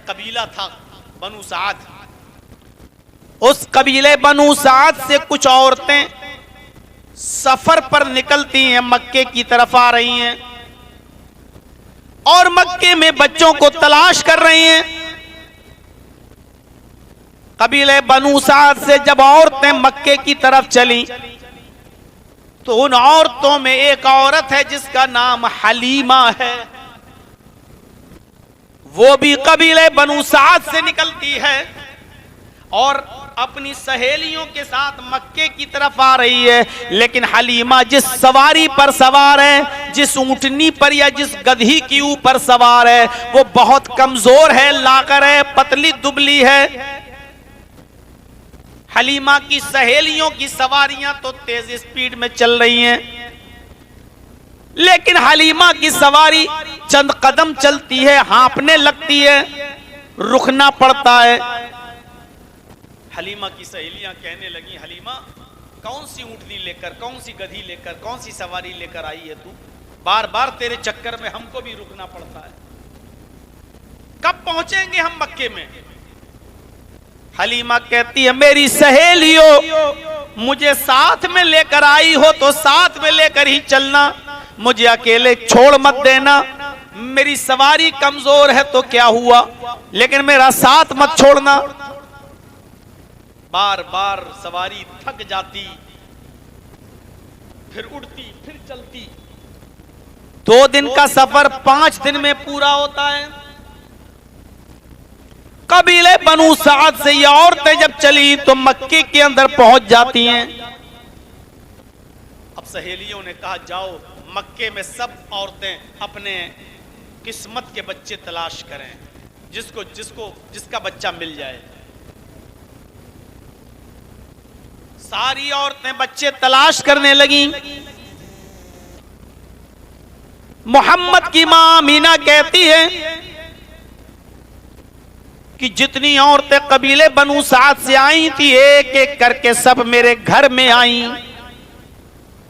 कबीला था बनु साद। उस कबीले बनु साद से कुछ औरतें सफर पर निकलती हैं, मक्के की तरफ आ रही हैं और मक्के में बच्चों को तलाश कर रही हैं। कबीले बनु साद से जब औरतें मक्के की तरफ चली तो उन औरतों में एक औरत है जिसका नाम हलीमा है। वो भी कबीले बनु साद से निकलती है और अपनी सहेलियों के साथ मक्के की तरफ आ रही है। लेकिन हलीमा जिस सवारी पर सवार है, जिस ऊंटनी पर या जिस गधी की ऊपर सवार है, वो बहुत कमजोर है, लाकर है, पतली दुबली है। हलीमा की सहेलियों की सवारियां तो तेज स्पीड में चल रही हैं, लेकिन हलीमा की सवारी चंद कदम चलती है, हाँफने लगती है, रुकना पड़ता है। हलीमा की सहेलियां कहने लगी, हलीमा कौन सी ऊंटनी लेकर, कौन सी गधी लेकर, कौन सी सवारी लेकर आई है तू? बार बार तेरे चक्कर में हमको भी रुकना पड़ता है, कब पहुंचेंगे हम मक्के में? हलीमा कहती है, मेरी सहेलियों मुझे साथ में लेकर आई हो तो साथ में लेकर ही चलना, मुझे अकेले छोड़ मत देना। मेरी सवारी कमजोर है तो क्या हुआ, लेकिन मेरा साथ मत छोड़ना। बार बार सवारी थक जाती, फिर उड़ती, फिर चलती। 2 दिन का सफर 5 दिन में पूरा होता है। कबीले बनु साद से ये औरतें जब चली तो मक्के के अंदर पहुंच जाती हैं। अब सहेलियों ने कहा, जाओ मक्के में सब औरतें अपने किस्मत के बच्चे तलाश करें, जिसका बच्चा मिल जाए। सारी औरतें बच्चे तलाश करने लगी। मोहम्मद की मां अमीना कहती है कि जितनी औरतें कबीले बनु साद से आई थी, एक एक करके सब मेरे घर में आई।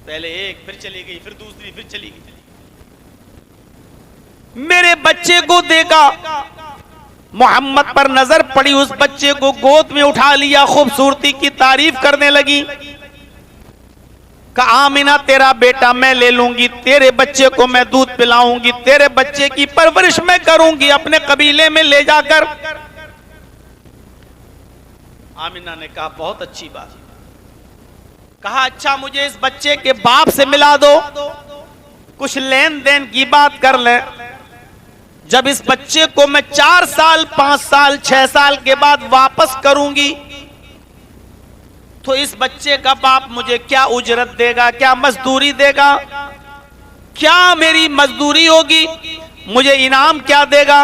पहले एक, फिर चली गई, फिर दूसरी, फिर चली गई। मेरे बच्चे को देखा, मोहम्मद पर नजर पड़ी, उस बच्चे को गोद में उठा लिया, खूबसूरती की तारीफ करने लगी। कहा, आमिना तेरा बेटा मैं ले लूंगी, तेरे बच्चे को मैं दूध पिलाऊंगी, तेरे बच्चे की परवरिश मैं करूंगी अपने कबीले में ले जाकर। आमिना ने कहा, बहुत अच्छी बात। कहा, अच्छा मुझे इस बच्चे के बाप से मिला दो, कुछ लेन देन की बात कर ले। जब इस बच्चे को मैं 4 साल, 5 साल, 6 साल के बाद वापस करूंगी तो इस बच्चे का बाप मुझे क्या उजरत देगा, क्या मजदूरी देगा, क्या मेरी मजदूरी होगी, मुझे इनाम क्या देगा?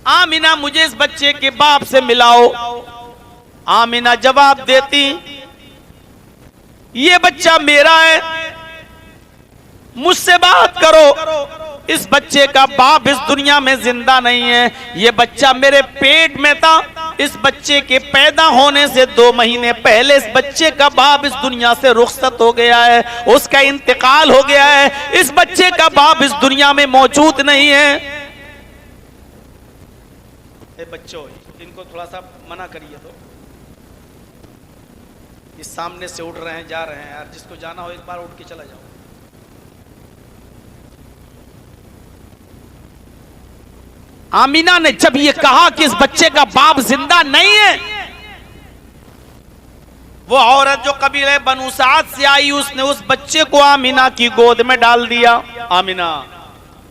आमिना, मुझे इस बच्चे के बाप से मिलाओ। आमिना जवाब देती, ये बच्चा मेरा है, मुझसे बात करो। इस बच्चे का बाप इस दुनिया में जिंदा नहीं है, ये बच्चा मेरे पेट में था। इस बच्चे के पैदा होने से 2 महीने पहले इस बच्चे का बाप इस दुनिया से रुखसत हो गया है, उसका इंतकाल हो गया है। इस बच्चे का बाप इस दुनिया में मौजूद नहीं है। बच्चों, इनको थोड़ा सा मना करिए तो, इस सामने से उड़ रहे हैं, जा रहे हैं यार, जिसको जाना हो एक बार उठ के चला जाओ। आमीना ने जब ये कहा कि इस बच्चे का बाप जिंदा नहीं है, वो औरत जो कबीले बनु साद से आई, उसने उस बच्चे को आमीना की गोद में डाल दिया। आमीना,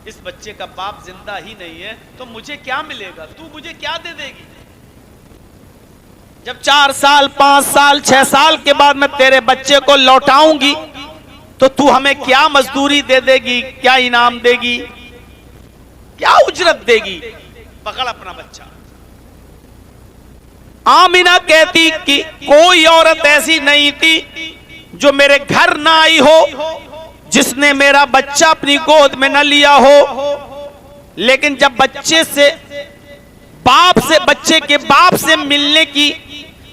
इस बच्चे का बाप जिंदा ही नहीं है तो मुझे क्या मिलेगा, तू मुझे क्या दे देगी? जब 4 साल, 5 साल, 6 साल के बाद मैं तेरे बच्चे को लौटाऊंगी तो तू हमें क्या मजदूरी दे देगी, क्या इनाम देगी, क्या उजरत देगी? पकड़ अपना बच्चा। आमीना कहती कि कोई औरत ऐसी नहीं थी जो मेरे घर ना आई हो, जिसने मेरा बच्चा अपनी गोद में न लिया हो। लेकिन जब बच्चे के बाप से मिलने की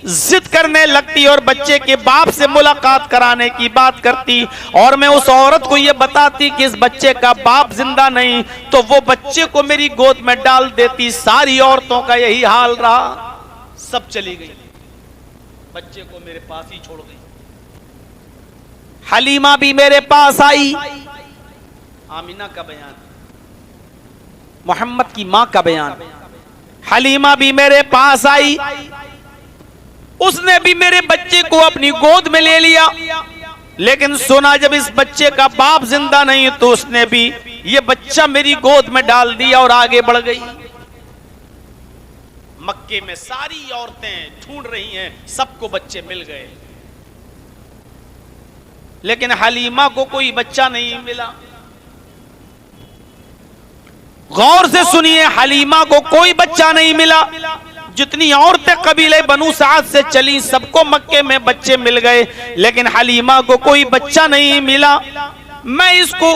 जिद करने लगती और बच्चे के बाप से मुलाकात कराने की बात करती, और मैं उस औरत को यह बताती कि इस बच्चे का बाप जिंदा नहीं, तो वो बच्चे को मेरी गोद में डाल देती। सारी औरतों का यही हाल रहा, सब चली गई, बच्चे को मेरे पास ही छोड़ गई। हलीमा भी मेरे पास आई। आमिना का बयान, मोहम्मद की मां का बयान। हलीमा भी मेरे पास आई, उसने भी मेरे बच्चे को अपनी गोद में ले लिया, लेकिन सुना जब इस बच्चे का बाप जिंदा नहीं तो उसने भी ये बच्चा मेरी गोद में डाल दिया और आगे बढ़ गई। मक्के में सारी औरतें ढूंढ रही हैं, सबको बच्चे मिल गए, लेकिन हलीमा को कोई बच्चा नहीं मिला। गौर से सुनिए, हलीमा को कोई बच्चा नहीं मिला। जितनी औरतें कबीले बनु साद से चली सबको मक्के में बच्चे मिल गए, लेकिन हलीमा को कोई बच्चा नहीं मिला। मैं इसको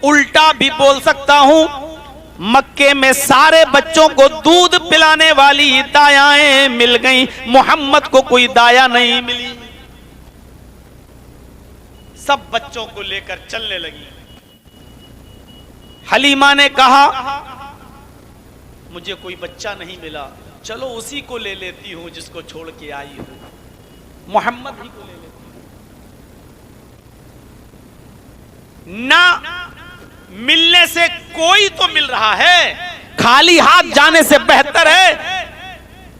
उल्टा भी बोल सकता हूं, मक्के में सारे बच्चों को दूध पिलाने वाली दायाएं मिल गईं, मोहम्मद को कोई दाया नहीं मिली। सब बच्चों को लेकर चलने लगी। हलीमा ने कहा मुझे कोई बच्चा नहीं मिला, चलो उसी को ले लेती हूं जिसको छोड़ के आई हूं, मोहम्मद ही को ले लेती हूं। ना मिलने से कोई तो मिल रहा है, खाली हाथ जाने से बेहतर है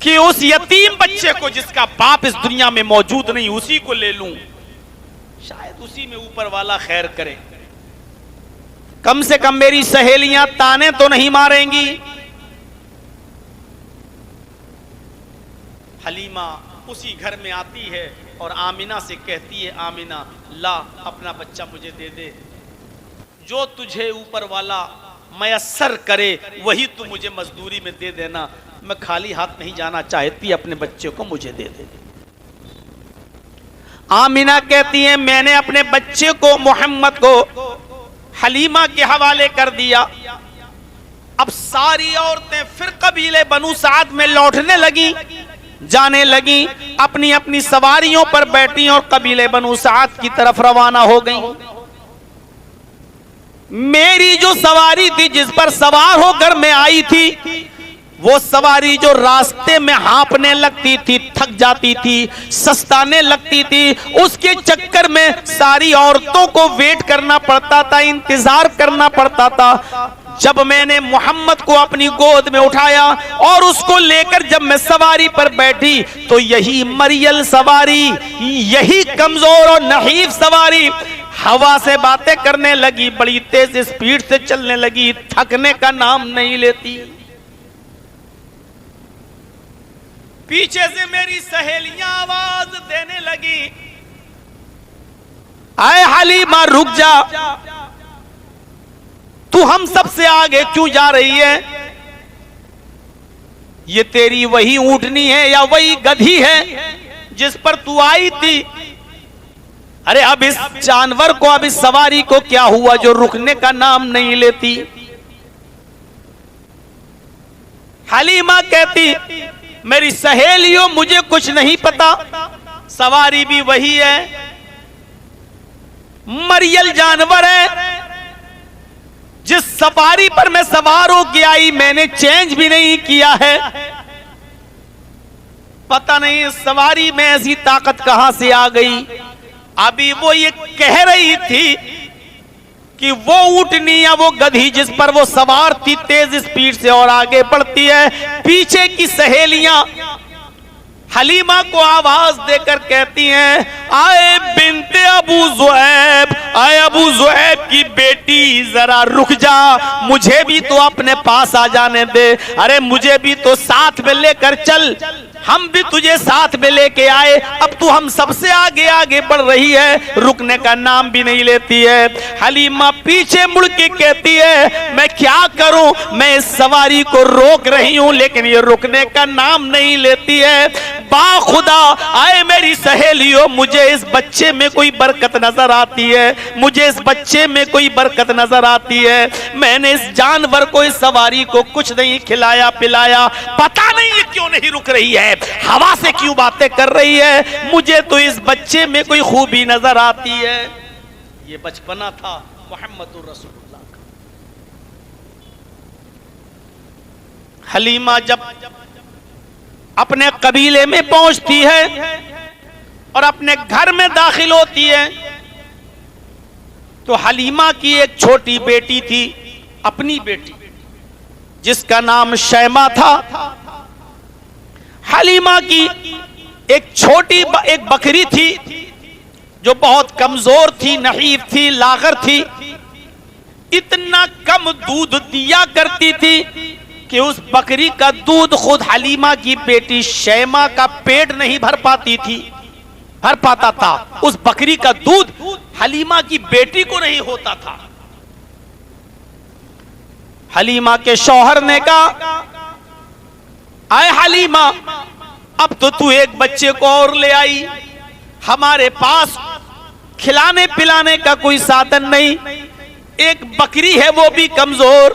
कि उस यतीम बच्चे को जिसका बाप इस दुनिया में मौजूद नहीं उसी को ले लूं, शायद उसी में ऊपर वाला खैर करे। कम से कम मेरी सहेलियां ताने तो नहीं मारेंगी। हलीमा उसी घर में आती है और आमिना से कहती है, आमिना ला अपना बच्चा मुझे दे दे, जो तुझे ऊपर वाला मयस्सर करे वही तू मुझे मजदूरी में दे देना, मैं खाली हाथ नहीं जाना चाहती, अपने बच्चे को मुझे दे दे। आमिना कहती है मैंने अपने बच्चे को मोहम्मद को हलीमा के हवाले कर दिया। अब सारी औरतें फिर कबीले बनु साद में लौटने लगी, जाने लगी, अपनी अपनी सवारियों पर बैठी और कबीले बनु साद की तरफ रवाना हो गई। मेरी जो सवारी थी, जिस पर सवार होकर मैं आई थी, वो सवारी जो रास्ते में हाँपने लगती थी, थक जाती थी, सस्ताने लगती थी, उसके चक्कर में सारी औरतों को वेट करना पड़ता था, इंतजार करना पड़ता था। जब मैंने मोहम्मद को अपनी गोद में उठाया और उसको लेकर जब मैं सवारी पर बैठी, तो यही मरियल सवारी, यही कमजोर और नहीफ सवारी हवा से बातें करने लगी, बड़ी तेज स्पीड से चलने लगी, थकने का नाम नहीं लेती। पीछे से मेरी सहेलियां आवाज देने लगी, आए हलीमा रुक जा, तू हम सबसे आगे क्यों जा रही है? ये तेरी वही ऊंटनी है या वही गधी है जिस पर तू आई थी? अरे अब इस जानवर को, अब इस सवारी को क्या हुआ जो रुकने का नाम नहीं लेती? हलीमा कहती मेरी सहेलियों मुझे कुछ नहीं पता, सवारी भी वही है, मरियल जानवर है, जिस सवारी पर मैं सवार होकर आई मैंने चेंज भी नहीं किया है। पता नहीं इस सवारी में ऐसी ताकत कहां से आ गई। अभी वो ये कह रही थी कि वो ऊंटनी या वो गधी जिस पर वो सवार थी तेज स्पीड से और आगे बढ़ती है, पीछे की सहेलियां हलीमा को आवाज देकर कहती हैं, आए बिनते अबू ज़ुऐब, आए अबू ज़ुऐब की बेटी जरा रुक जा, मुझे भी तो अपने पास आ जाने दे, अरे मुझे भी तो साथ में लेकर चल, हम भी तुझे साथ में लेके आए, अब तू हम सबसे आगे आगे बढ़ रही है, रुकने का नाम भी नहीं लेती है। हलीमा पीछे मुड़ के कहती है मैं क्या करूं, मैं इस सवारी को रोक रही हूं लेकिन ये रुकने का नाम नहीं लेती है। बाखुदा आए मेरी सहेलियों, मुझे इस बच्चे में कोई बरकत नजर आती है, मुझे इस बच्चे में कोई बरकत नजर आती है। मैंने इस जानवर को, इस सवारी को कुछ नहीं खिलाया पिलाया, पता नहीं ये क्यों नहीं रुक रही है। हवा से क्यों बातें कर रही है, मुझे तो इस बच्चे में कोई खूबी नजर आती है। ये बचपना था मुहम्मदुर रसूलुल्लाह का। हलीमा जब अपने कबीले में पहुंचती है और अपने घर में दाखिल होती है तो हलीमा की एक छोटी बेटी थी, अपनी बेटी, जिसका नाम शैमा था। हलीमा की एक छोटी एक बकरी थी जो बहुत कमजोर थी, नहीफ थी, लागर थी, इतना कम दूध दिया करती थी कि उस बकरी का दूध खुद हलीमा की बेटी शैमा का पेट नहीं भर पाता था। उस बकरी का दूध हलीमा की बेटी को नहीं होता था। हलीमा के शौहर ने कहा, आए हलीमा, अब तो तू एक बच्चे को और ले आई, हमारे पास खिलाने पिलाने का कोई साधन नहीं, एक बकरी है वो भी कमजोर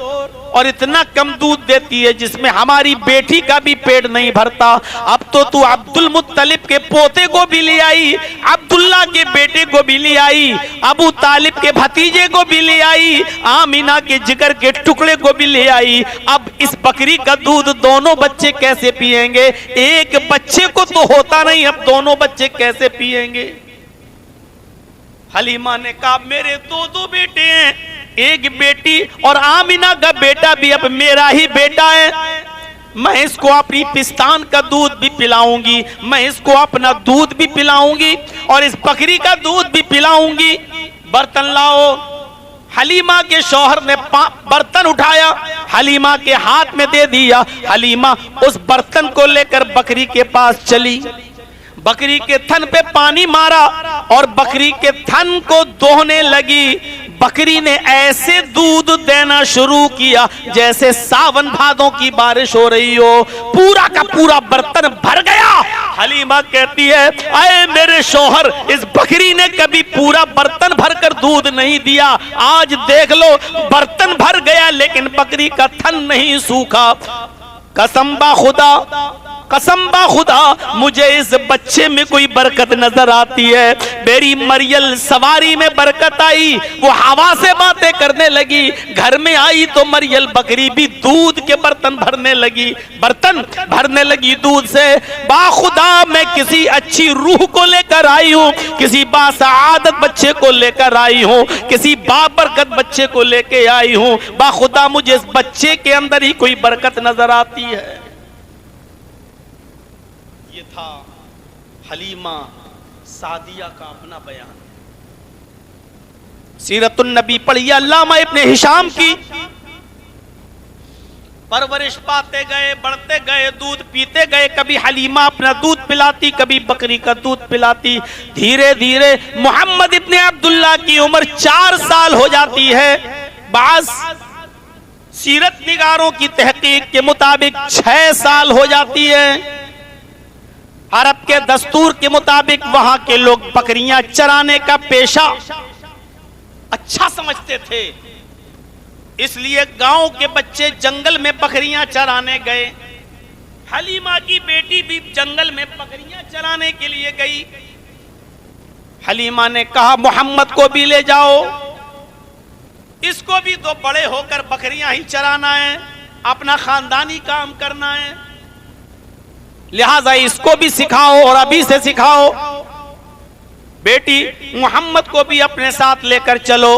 और इतना कम दूध देती है जिसमें हमारी बेटी का भी पेट नहीं भरता। अब तो तू अब्दुल मुत्तलिब के पोते को भी ले आई, अब्दुल्ला के बेटे को भी ले आई, अबू तालिब के भतीजे को भी ले आई, आमीना के जिगर के टुकड़े को भी ले आई। अब इस बकरी का दूध दोनों बच्चे कैसे पिएंगे? एक बच्चे को तो होता नहीं, अब दोनों बच्चे कैसे पिएंगे? हलीमा ने कहा, मेरे दो बेटे हैं, एक बेटी और आमिना का बेटा भी अब मेरा ही बेटा है। मैं इसको अपनी पिस्तान का दूध भी पिलाऊंगी, मैं इसको अपना दूध भी पिलाऊंगी और इस बकरी का दूध भी पिलाऊंगी। बर्तन लाओ। हलीमा के शौहर ने बर्तन उठाया, हलीमा के हाथ में दे दिया। हलीमा उस बर्तन को लेकर बकरी के पास चली, बकरी के थन पे पानी मारा और बकरी के थन को दोहने लगी। बकरी ने ऐसे दूध देना शुरू किया जैसे सावन भादों की बारिश हो रही हो, पूरा का पूरा बर्तन भर गया। हलीमा कहती है, अरे मेरे शौहर, इस बकरी ने कभी पूरा बर्तन भरकर दूध नहीं दिया, आज देख लो बर्तन भर गया लेकिन बकरी का थन नहीं सूखा। कसम बा खुदा, मुझे इस बच्चे में कोई बरकत नजर आती है। मेरी मरियल सवारी में बरकत आई, वो हवा से बातें करने लगी। घर में आई तो मरियल बकरी भी दूध के बर्तन भरने लगी दूध से। बाखुदा, मैं किसी अच्छी रूह को लेकर आई हूँ, किसी बासआदत बच्चे को लेकर आई हूँ, किसी बाबरकत बच्चे को लेकर आई हूँ। बाखुदा, मुझे इस बच्चे के अंदर ही कोई बरकत नजर आती है। ये था हलीमा सादिया का अपना बयान। सीरतुन नबी पढ़िए अल्लामा इब्ने हिशाम की। परवरिश पाते गए, बढ़ते गए, दूध पीते गए। कभी हलीमा अपना दूध पिलाती, कभी बकरी का दूध पिलाती। धीरे धीरे मोहम्मद इब्ने अब्दुल्ला की उम्र 4 साल हो जाती है। बाज़ सीरत निगारों की तहकीक के मुताबिक 6 साल हो जाती है। अरब के दस्तूर के मुताबिक वहां के लोग बकरियां चराने का पेशा अच्छा समझते थे, इसलिए गांव के बच्चे जंगल में बकरियां चराने गए। हलीमा की बेटी भी जंगल में बकरियां चराने के लिए गई। हलीमा ने कहा, मोहम्मद को भी ले जाओ, इसको भी तो बड़े होकर बकरियां ही चराना है, अपना खानदानी काम करना है, लिहाजा इसको भी सिखाओ और अभी से सिखाओ। बेटी मोहम्मद को भी अपने साथ लेकर चलो।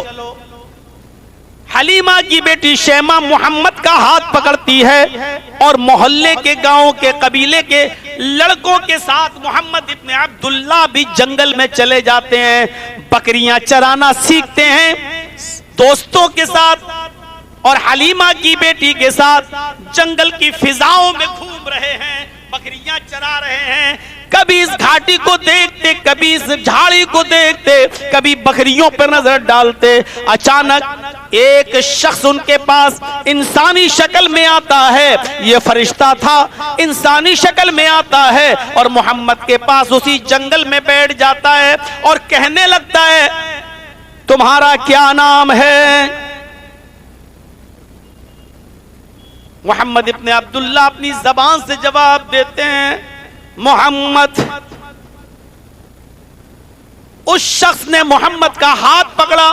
हलीमा की बेटी शैमा मोहम्मद का हाथ पकड़ती है और मोहल्ले के, गांव के, कबीले के लड़कों के साथ मोहम्मद इब्ने अब्दुल्ला भी जंगल में चले जाते हैं, बकरियां चराना सीखते हैं दोस्तों के साथ। और हलीमा की बेटी के साथ जंगल की फिजाओं में घूम रहे हैं, बकरियां चरा रहे हैं। कभी इस घाटी को देखते, कभी इस झाड़ी को देखते, कभी बकरियों पर नजर डालते। अचानक एक शख्स उनके पास इंसानी शक्ल में आता है। ये फरिश्ता था, इंसानी शक्ल में आता है और मोहम्मद के पास उसी जंगल में बैठ जाता है और कहने लगता है, तुम्हारा क्या नाम है? मोहम्मद इब्ने अब्दुल्ला अपनी जबान से जवाब देते हैं, मोहम्मद, उस शख्स ने मोहम्मद का हाथ पकड़ा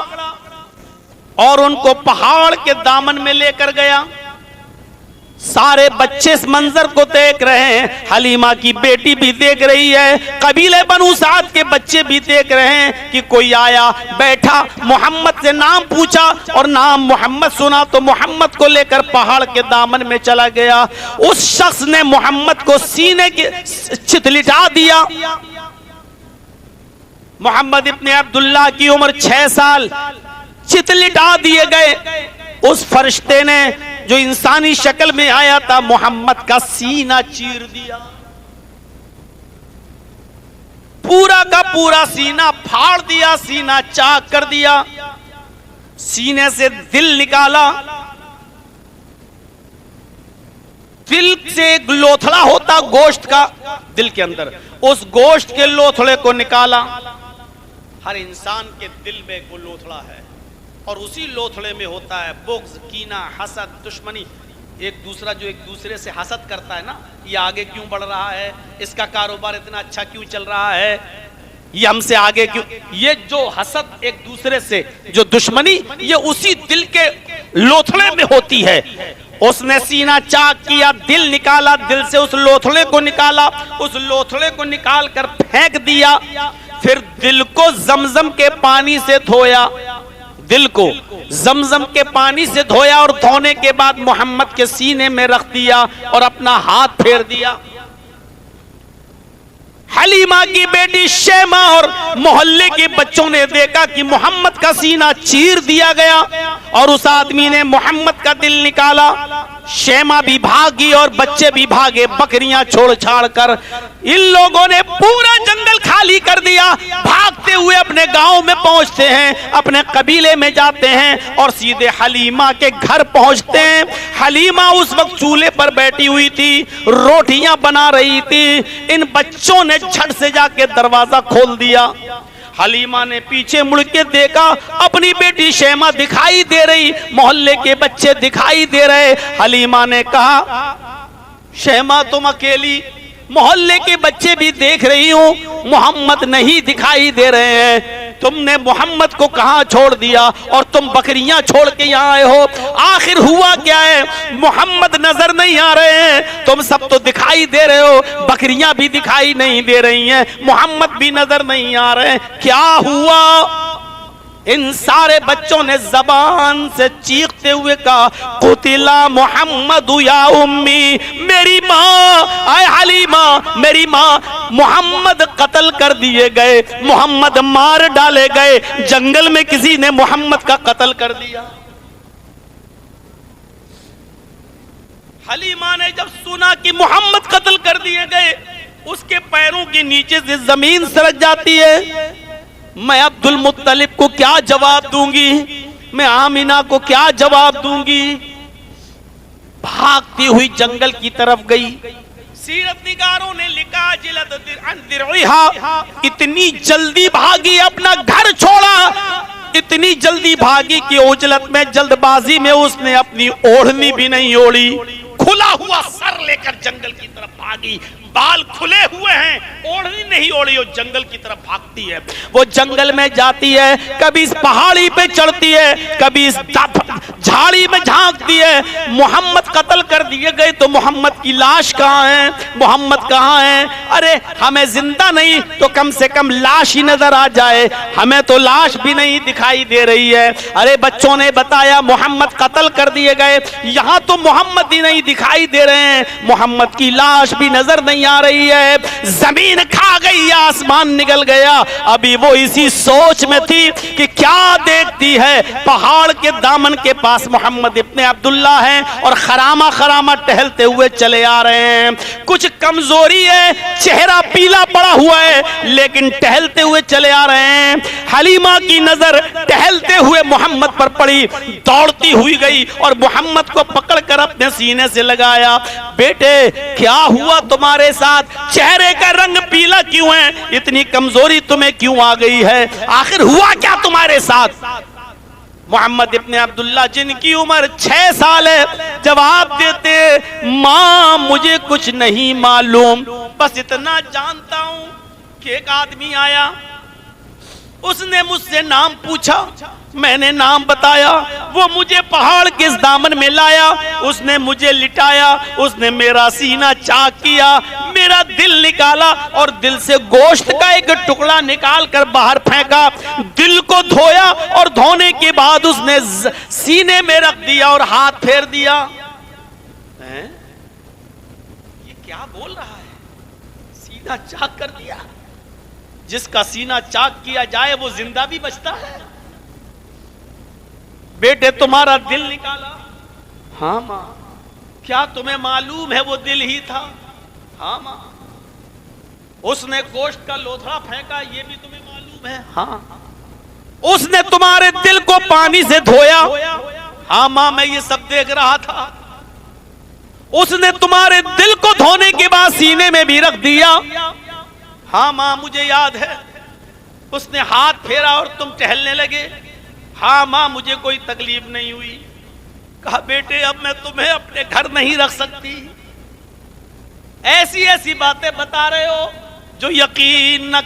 और उनको पहाड़ के दामन में लेकर गया। सारे बच्चे इस मंजर को देख रहे हैं, हलीमा की बेटी भी देख रही है, कबीले बनु साद के बच्चे भी देख रहे हैं कि कोई आया, बैठा, मोहम्मद से नाम पूछा और नाम मोहम्मद सुना तो मोहम्मद को लेकर पहाड़ के दामन में चला गया। उस शख्स ने मोहम्मद को सीने के चितलिटा दिया। मोहम्मद इब्ने अब्दुल्लाह की उम्र 6 साल, चितलिटा दिए गए। उस फरिश्ते ने जो इंसानी शक्ल में आया था मोहम्मद का सीना चीर दिया, पूरा का पूरा सीना फाड़ दिया, सीना चाक कर दिया, सीने से दिल निकाला। दिल से एक लोथड़ा होता गोश्त का दिल के अंदर, उस गोश्त के लोथड़े को निकाला। हर इंसान के दिल में वो लोथड़ा है और उसी लोथड़े में होता है बुग़्ज़, कीना, हसद, दुश्मनी। एक दूसरा जो एक दूसरे से हसद करता है ना, ये आगे क्यों बढ़ रहा है, इसका कारोबार इतना अच्छा क्यों चल रहा है, ये हमसे आगे क्यों, ये जो हसद एक दूसरे से, जो दुश्मनी, ये उसी दिल के लोथड़े में होती है। उसने सीना चाक किया, दिल निकाला, दिल से उस लोथड़े को निकाला, उस लोथड़े को निकाल कर फेंक दिया। फिर दिल को जमजम के पानी से धोया, दिल को जमजम के पानी से धोया और धोने के बाद मोहम्मद के सीने में रख दिया और अपना हाथ फेर दिया। हलीमा की बेटी शेमा और मोहल्ले के बच्चों ने देखा कि मोहम्मद का सीना चीर दिया गया और उस आदमी ने मोहम्मद का दिल निकाला। शेमा भी भागी और बच्चे भी भागे, बकरियां छोड़ छाड़ कर। इन लोगों ने पूरा जंगल खाली कर दिया, भागते हुए अपने गांव में पहुंचते हैं, अपने कबीले में जाते हैं और सीधे हलीमा के घर पहुंचते हैं। हलीमा उस वक्त चूल्हे पर बैठी हुई थी, रोटियां बना रही थी। इन बच्चों ने झट से जाके दरवाजा खोल दिया। हलीमा ने पीछे मुड़ के देखा, अपनी बेटी शेमा दिखाई दे रही, मोहल्ले के बच्चे दिखाई दे रहे। हलीमा ने कहा, शेमा तुम अकेली, मोहल्ले के बच्चे भी देख रही हूं, मोहम्मद नहीं दिखाई दे रहे हैं। तुमने मोहम्मद को कहां छोड़ दिया और तुम बकरियां छोड़ के यहाँ आए हो, आखिर हुआ क्या है? मोहम्मद नजर नहीं आ रहे हैं, तुम सब तो दिखाई दे रहे हो, बकरियां भी दिखाई नहीं दे रही हैं, मोहम्मद भी नजर नहीं आ रहे हैं, क्या हुआ? इन सारे बच्चों ने जबान से चीखते हुए कहा, कुतिला मोहम्मद या उम्मी, मेरी माँ, आए हलीमा, मेरी माँ, मोहम्मद कत्ल कर दिए गए, मोहम्मद मार डाले गए, जंगल में किसी ने मोहम्मद का कत्ल कर दिया। हलीमा ने जब सुना कि मोहम्मद कत्ल कर दिए गए, उसके पैरों के नीचे से जमीन सरक जाती है। मैं अब्दुल मुत्तलिब को क्या जवाब दूंगी, मैं आमिना को क्या जवाब दूंगी? भागती हुई जंगल की तरफ गई। सीरतनिगारों ने लिखा, इतनी जल्दी भागी, अपना घर छोड़ा, इतनी जल्दी भागी कि उजलत में, जल्दबाजी में उसने अपनी ओढ़नी भी नहीं ओढ़ी, खुला हुआ सर लेकर जंगल की तरफ भागी। बाल खुले हुए हैं, ओढ़नी नहीं ओढ़ी, वो जंगल की तरफ भागती है। वो जंगल में जाती है, कभी इस पहाड़ी पे चढ़ती है, कभी इस झाड़ी में झांकती है। मोहम्मद कत्ल कर दिए गए तो मोहम्मद की लाश कहाँ है? मोहम्मद कहाँ है? अरे हमें जिंदा नहीं तो कम से कम लाश ही नजर आ जाए, हमें तो लाश भी नहीं दिखाई दे रही है। अरे बच्चों ने बताया मोहम्मद कत्ल कर दिए गए, यहाँ तो मोहम्मद ही नहीं दिखाई दे रहे हैं, मोहम्मद की लाश भी नजर नहीं आ रही है। जमीन खा गई, आसमान निकल गया। अभी वो इसी सोच में थी कि क्या देखती है, पहाड़ के दामन के पास मोहम्मद इब्ने अब्दुल्ला हैं और खरामा खरामा टहलते हुए चले आ रहे हैं। कुछ कमजोरी है, चेहरा पीला पड़ा हुआ है, लेकिन टहलते हुए चले आ रहे हैं। हलीमा की नजर टहलते हुए मोहम्मद पर पड़ी, दौड़ती हुई गई और मोहम्मद को पकड़कर अपने सीने से लगाया। बेटे क्या हुआ तुम्हारे साथ? चेहरे का रंग पीला क्यों है? इतनी कमजोरी तुम्हें क्यों आ गई है? आखिर हुआ क्या तुम्हारे साथ? मोहम्मद इब्ने अब्दुल्ला जिनकी उम्र 6 साल है, जवाब देते, माँ मुझे कुछ नहीं मालूम, बस इतना जानता हूं कि एक आदमी आया, उसने मुझसे नाम पूछा, मैंने नाम बताया, वो मुझे पहाड़ के इस दामन में लाया, उसने मुझे लिटाया, उसने मेरा सीना चाक किया, मेरा दिल निकाला और दिल से गोश्त का एक टुकड़ा निकाल कर बाहर फेंका, दिल को धोया और धोने के बाद उसने सीने में रख दिया और हाथ फेर दिया। हैं? ये क्या बोल रहा है? सीना चाक कर दिया? जिसका सीना चाक किया जाए वो जिंदा भी बचता है। बेटे तुम्हारा दिल निकाला? हाँ मां। क्या तुम्हें मालूम है वो दिल ही था? हाँ मां। उसने गोश्त का लोथड़ा फेंका, ये भी तुम्हें मालूम है? हाँ। उसने तुम्हारे दिल को पानी से धोया? हाँ मां, मैं ये सब देख रहा था। उसने तुम्हारे दिल को धोने के बाद सीने में भी रख दिया? हाँ मां, मुझे याद है। उसने हाथ फेरा और तुम टहलने लगे? हाँ मां, मुझे कोई तकलीफ नहीं हुई। कहा बेटे अब मैं तुम्हें अपने घर नहीं रख सकती। ऐसी ऐसी बातें बता रहे हो जो यकीन न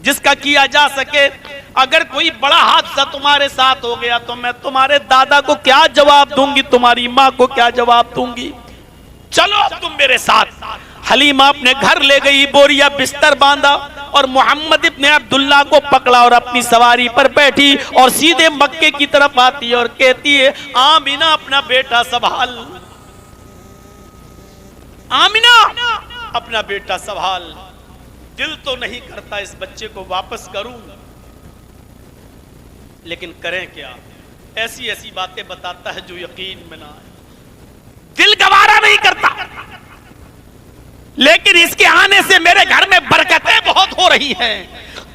जिसका किया जा सके। अगर कोई बड़ा हादसा तुम्हारे साथ हो गया तो मैं तुम्हारे दादा को क्या जवाब दूंगी, तुम्हारी मां को क्या जवाब दूंगी? चलो अब तुम मेरे साथ। हलीमा अपने घर ले गई, बोरिया बिस्तर बांधा और मोहम्मद इब्ने अब्दुल्ला को पकड़ा और अपनी सवारी पर बैठी और सीधे मक्के की तरफ आती है और कहती है आमिना अपना बेटा संभाल, आमिना अपना बेटा संभाल। दिल तो नहीं करता इस बच्चे को वापस करूं, लेकिन करें क्या? ऐसी ऐसी बातें बताता है जो यकीन में ना आए। दिल गवारा नहीं करता, लेकिन इसके आने से मेरे घर में बरकतें बहुत हो रही हैं।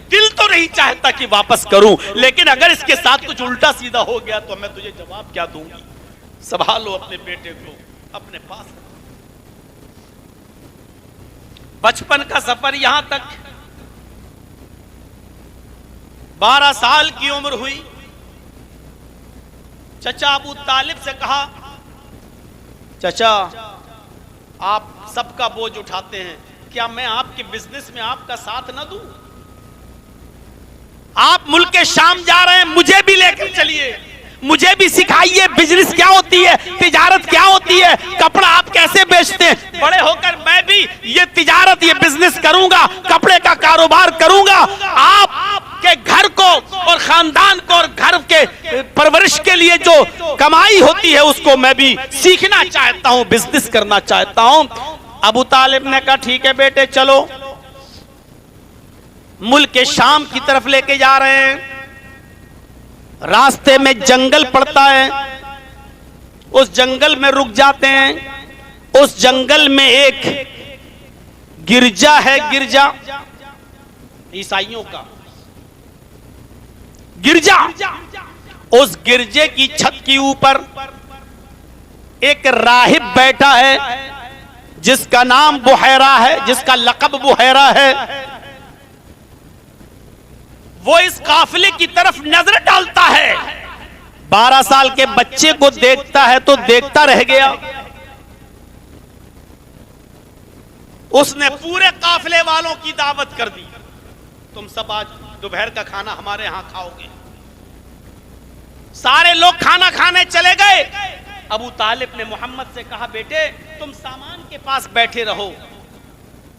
दिल तो नहीं चाहता कि वापस करूं, लेकिन अगर इसके साथ कुछ उल्टा सीधा हो गया तो मैं तुझे जवाब क्या दूंगी? संभालो अपने बेटे को अपने पास। बचपन का सफर यहां तक। 12 साल की उम्र हुई। चचा अबू तालिब से कहा चचा आप सबका बोझ उठाते हैं, क्या मैं आपके बिजनेस में आपका साथ ना दूं? आप मुल्क के शाम जा रहे हैं, मुझे भी लेकर चलिए, मुझे भी सिखाइए बिजनेस क्या होती है, तिजारत क्या होती है, कपड़ा आप कैसे बेचते हैं। बड़े होकर मैं भी ये तिजारत ये बिजनेस करूंगा, कपड़े का कारोबार करूंगा। आपके घर को और खानदान को और घर के परवरिश के लिए जो कमाई होती है उसको मैं भी सीखना चाहता हूं, बिजनेस करना चाहता हूं। अबू तालिब ने कहा ठीक है बेटे चलो। मुल्क के शाम की तरफ लेके जा रहे हैं। रास्ते में जंगल पड़ता है, उस जंगल में रुक जाते हैं। उस जंगल में एक गिरजा है, गिरजा ईसाइयों का गिरजा। उस गिरजे की छत के ऊपर एक राहिब बैठा है जिसका नाम बुहैरा है, जिसका लक़ब बुहैरा है। वो इस काफिले की तरफ नजर डालता है। 12 साल के बच्चे को देखता है तो देखता रह गया। उसने पूरे काफिले वालों की दावत कर दी, तुम सब आज दोपहर का खाना हमारे यहां खाओगे। सारे लोग खाना खाने चले गए। अबू तालिब ने मोहम्मद से कहा बेटे तुम सामान के पास बैठे रहो,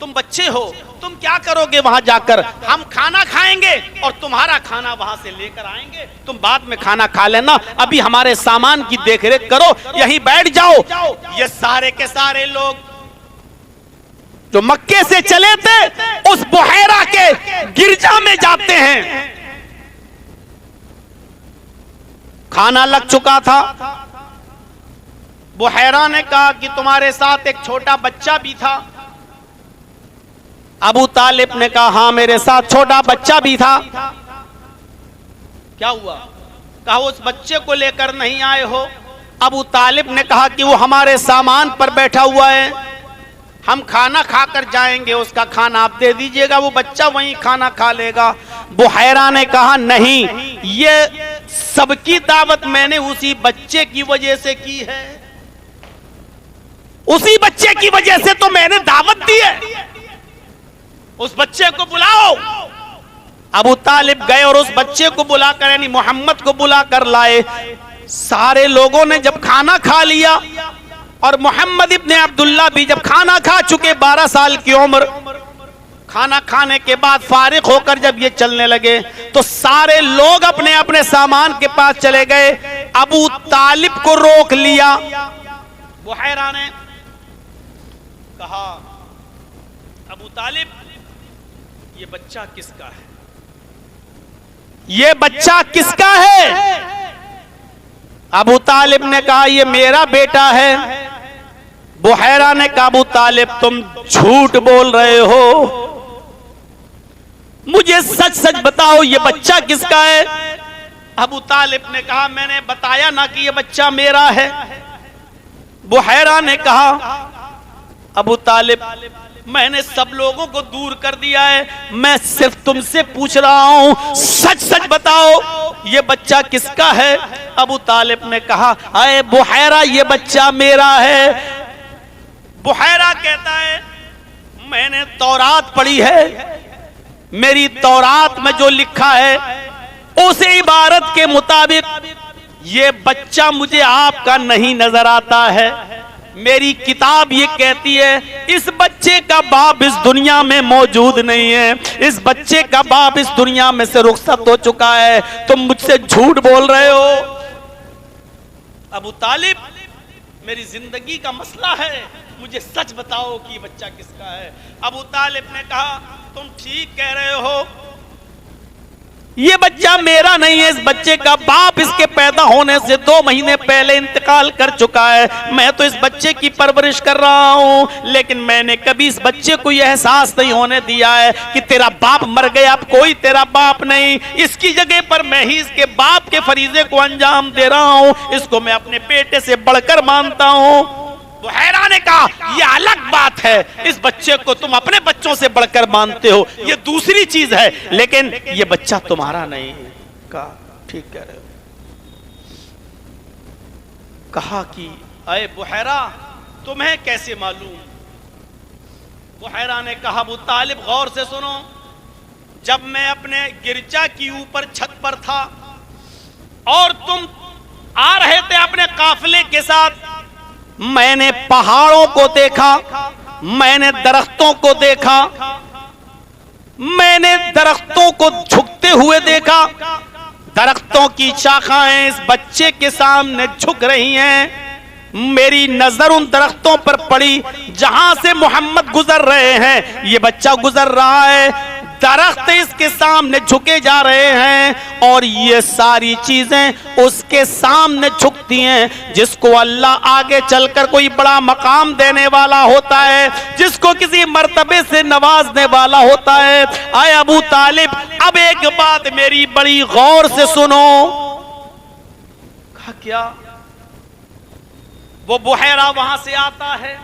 तुम बच्चे हो, तुम क्या करोगे वहां जाकर? हम खाना खाएंगे और तुम्हारा खाना वहां से लेकर आएंगे, तुम बाद में खाना खा लेना, अभी हमारे सामान की देखरेख करो, यहीं बैठ जाओ। ये सारे के सारे लोग जो मक्के से चले थे उस बुहैरा के गिरजा में जाते हैं। खाना लग चुका था। बुहैरा ने कहा कि तुम्हारे साथ एक छोटा बच्चा भी था। अबू तालिब ने कहा हाँ मेरे साथ छोटा बच्चा भी था। क्या हुआ? कहा उस बच्चे को लेकर नहीं आए हो? अबू तालिब ने कहा कि वो हमारे सामान पर बैठा हुआ है, हम खाना खाकर जाएंगे, उसका खाना आप दे दीजिएगा, वो बच्चा वहीं खाना खा लेगा। बुहैरा ने कहा नहीं, ये सबकी दावत मैंने उसी बच्चे की वजह से की है। उसी बच्चे की वजह से तो मैंने दावत दी है, उस बच्चे को बुलाओ। अबू तालिब गए और उस बच्चे को बुलाकर यानी मोहम्मद को बुलाकर लाए। सारे लोगों ने जब खाना खा लिया और मोहम्मद इब्ने अब्दुल्ला भी जब खाना खा चुके, 12 साल की उम्र, खाना खाने के बाद फारिग होकर जब ये चलने लगे तो सारे लोग अपने अपने सामान के पास चले गए। अबू तालिब को रोक लिया। बुहैरा ने कहा, अबू तालिब, ये बच्चा किसका है? ये बच्चा किसका है? अबू तालिब ने कहा, ये मेरा बेटा है। बुहैरा ने कहा, अबू तालिब तुम झूठ बोल रहे हो, मुझे सच सच बताओ ये बच्चा किसका है? अबू तालिब ने कहा, मैंने बताया ना कि ये बच्चा मेरा है। बुहैरा ने कहा, अबू तालिब मैंने सब लोगों को दूर कर दिया है, मैं सिर्फ तुमसे पूछ रहा हूं, सच सच बताओ ये बच्चा किसका है? अबू तालिब ने कहा, अरे बुहैरा ये बच्चा मेरा है। बुहैरा कहता है, मैंने तौरात पढ़ी है, मेरी तौरात में जो लिखा है उस इबारत के मुताबिक ये बच्चा मुझे आपका नहीं नजर आता है। मेरी किताब ये कहती है इस बच्चे का बाप इस दुनिया में मौजूद नहीं है, इस बच्चे का बाप इस दुनिया में से रुखसत हो चुका है, तुम मुझसे झूठ बोल रहे हो। अबू तालिब, मेरी जिंदगी का मसला है, मुझे सच बताओ कि ये बच्चा किसका है। अबू तालिब ने कहा, तुम ठीक कह रहे हो, ये बच्चा मेरा नहीं है, इस बच्चे का बाप इसके पैदा होने से 2 महीने पहले इंतकाल कर चुका है। मैं तो इस बच्चे की परवरिश कर रहा हूं, लेकिन मैंने कभी इस बच्चे को यह एहसास नहीं होने दिया है कि तेरा बाप मर गया, अब कोई तेरा बाप नहीं, इसकी जगह पर मैं ही इसके बाप के फरीजे को अंजाम दे रहा हूं, इसको मैं अपने बेटे से बढ़कर मानता हूं। बुहैरा ने कहा, यह अलग बात है, इस बच्चे को तुम अपने बच्चों से बढ़कर मानते हो, यह दूसरी चीज है, लेकिन यह बच्चा तुम्हारा नहीं है। कहा, ठीक कह रहे हो। कहा कि अरे बुहैरा, तुम्हें कैसे मालूम? बुहैरा ने कहा, अबू तालिब गौर से सुनो, जब मैं अपने गिरजा की ऊपर छत पर था और तुम आ रहे थे अपने काफिले के साथ, मैंने पहाड़ों को देखा, मैंने दरख्तों को देखा, मैंने दरख्तों को झुकते हुए देखा, दरख्तों की शाखाएं इस बच्चे के सामने झुक रही हैं। मेरी नजर उन दरख्तों पर पड़ी जहां से मोहम्मद गुजर रहे हैं, ये बच्चा गुजर रहा है, दरख्त इसके सामने झुके जा रहे हैं और ये सारी चीजें उसके सामने झुकती हैं। जिसको अल्लाह आगे चलकर कोई बड़ा मकाम देने वाला होता है, जिसको किसी मर्तबे से नवाजने वाला होता है। आए अबू तालिब, अब एक बात मेरी बड़ी गौर से सुनो। कहा, क्या? वो बुहैरा वहां से आता है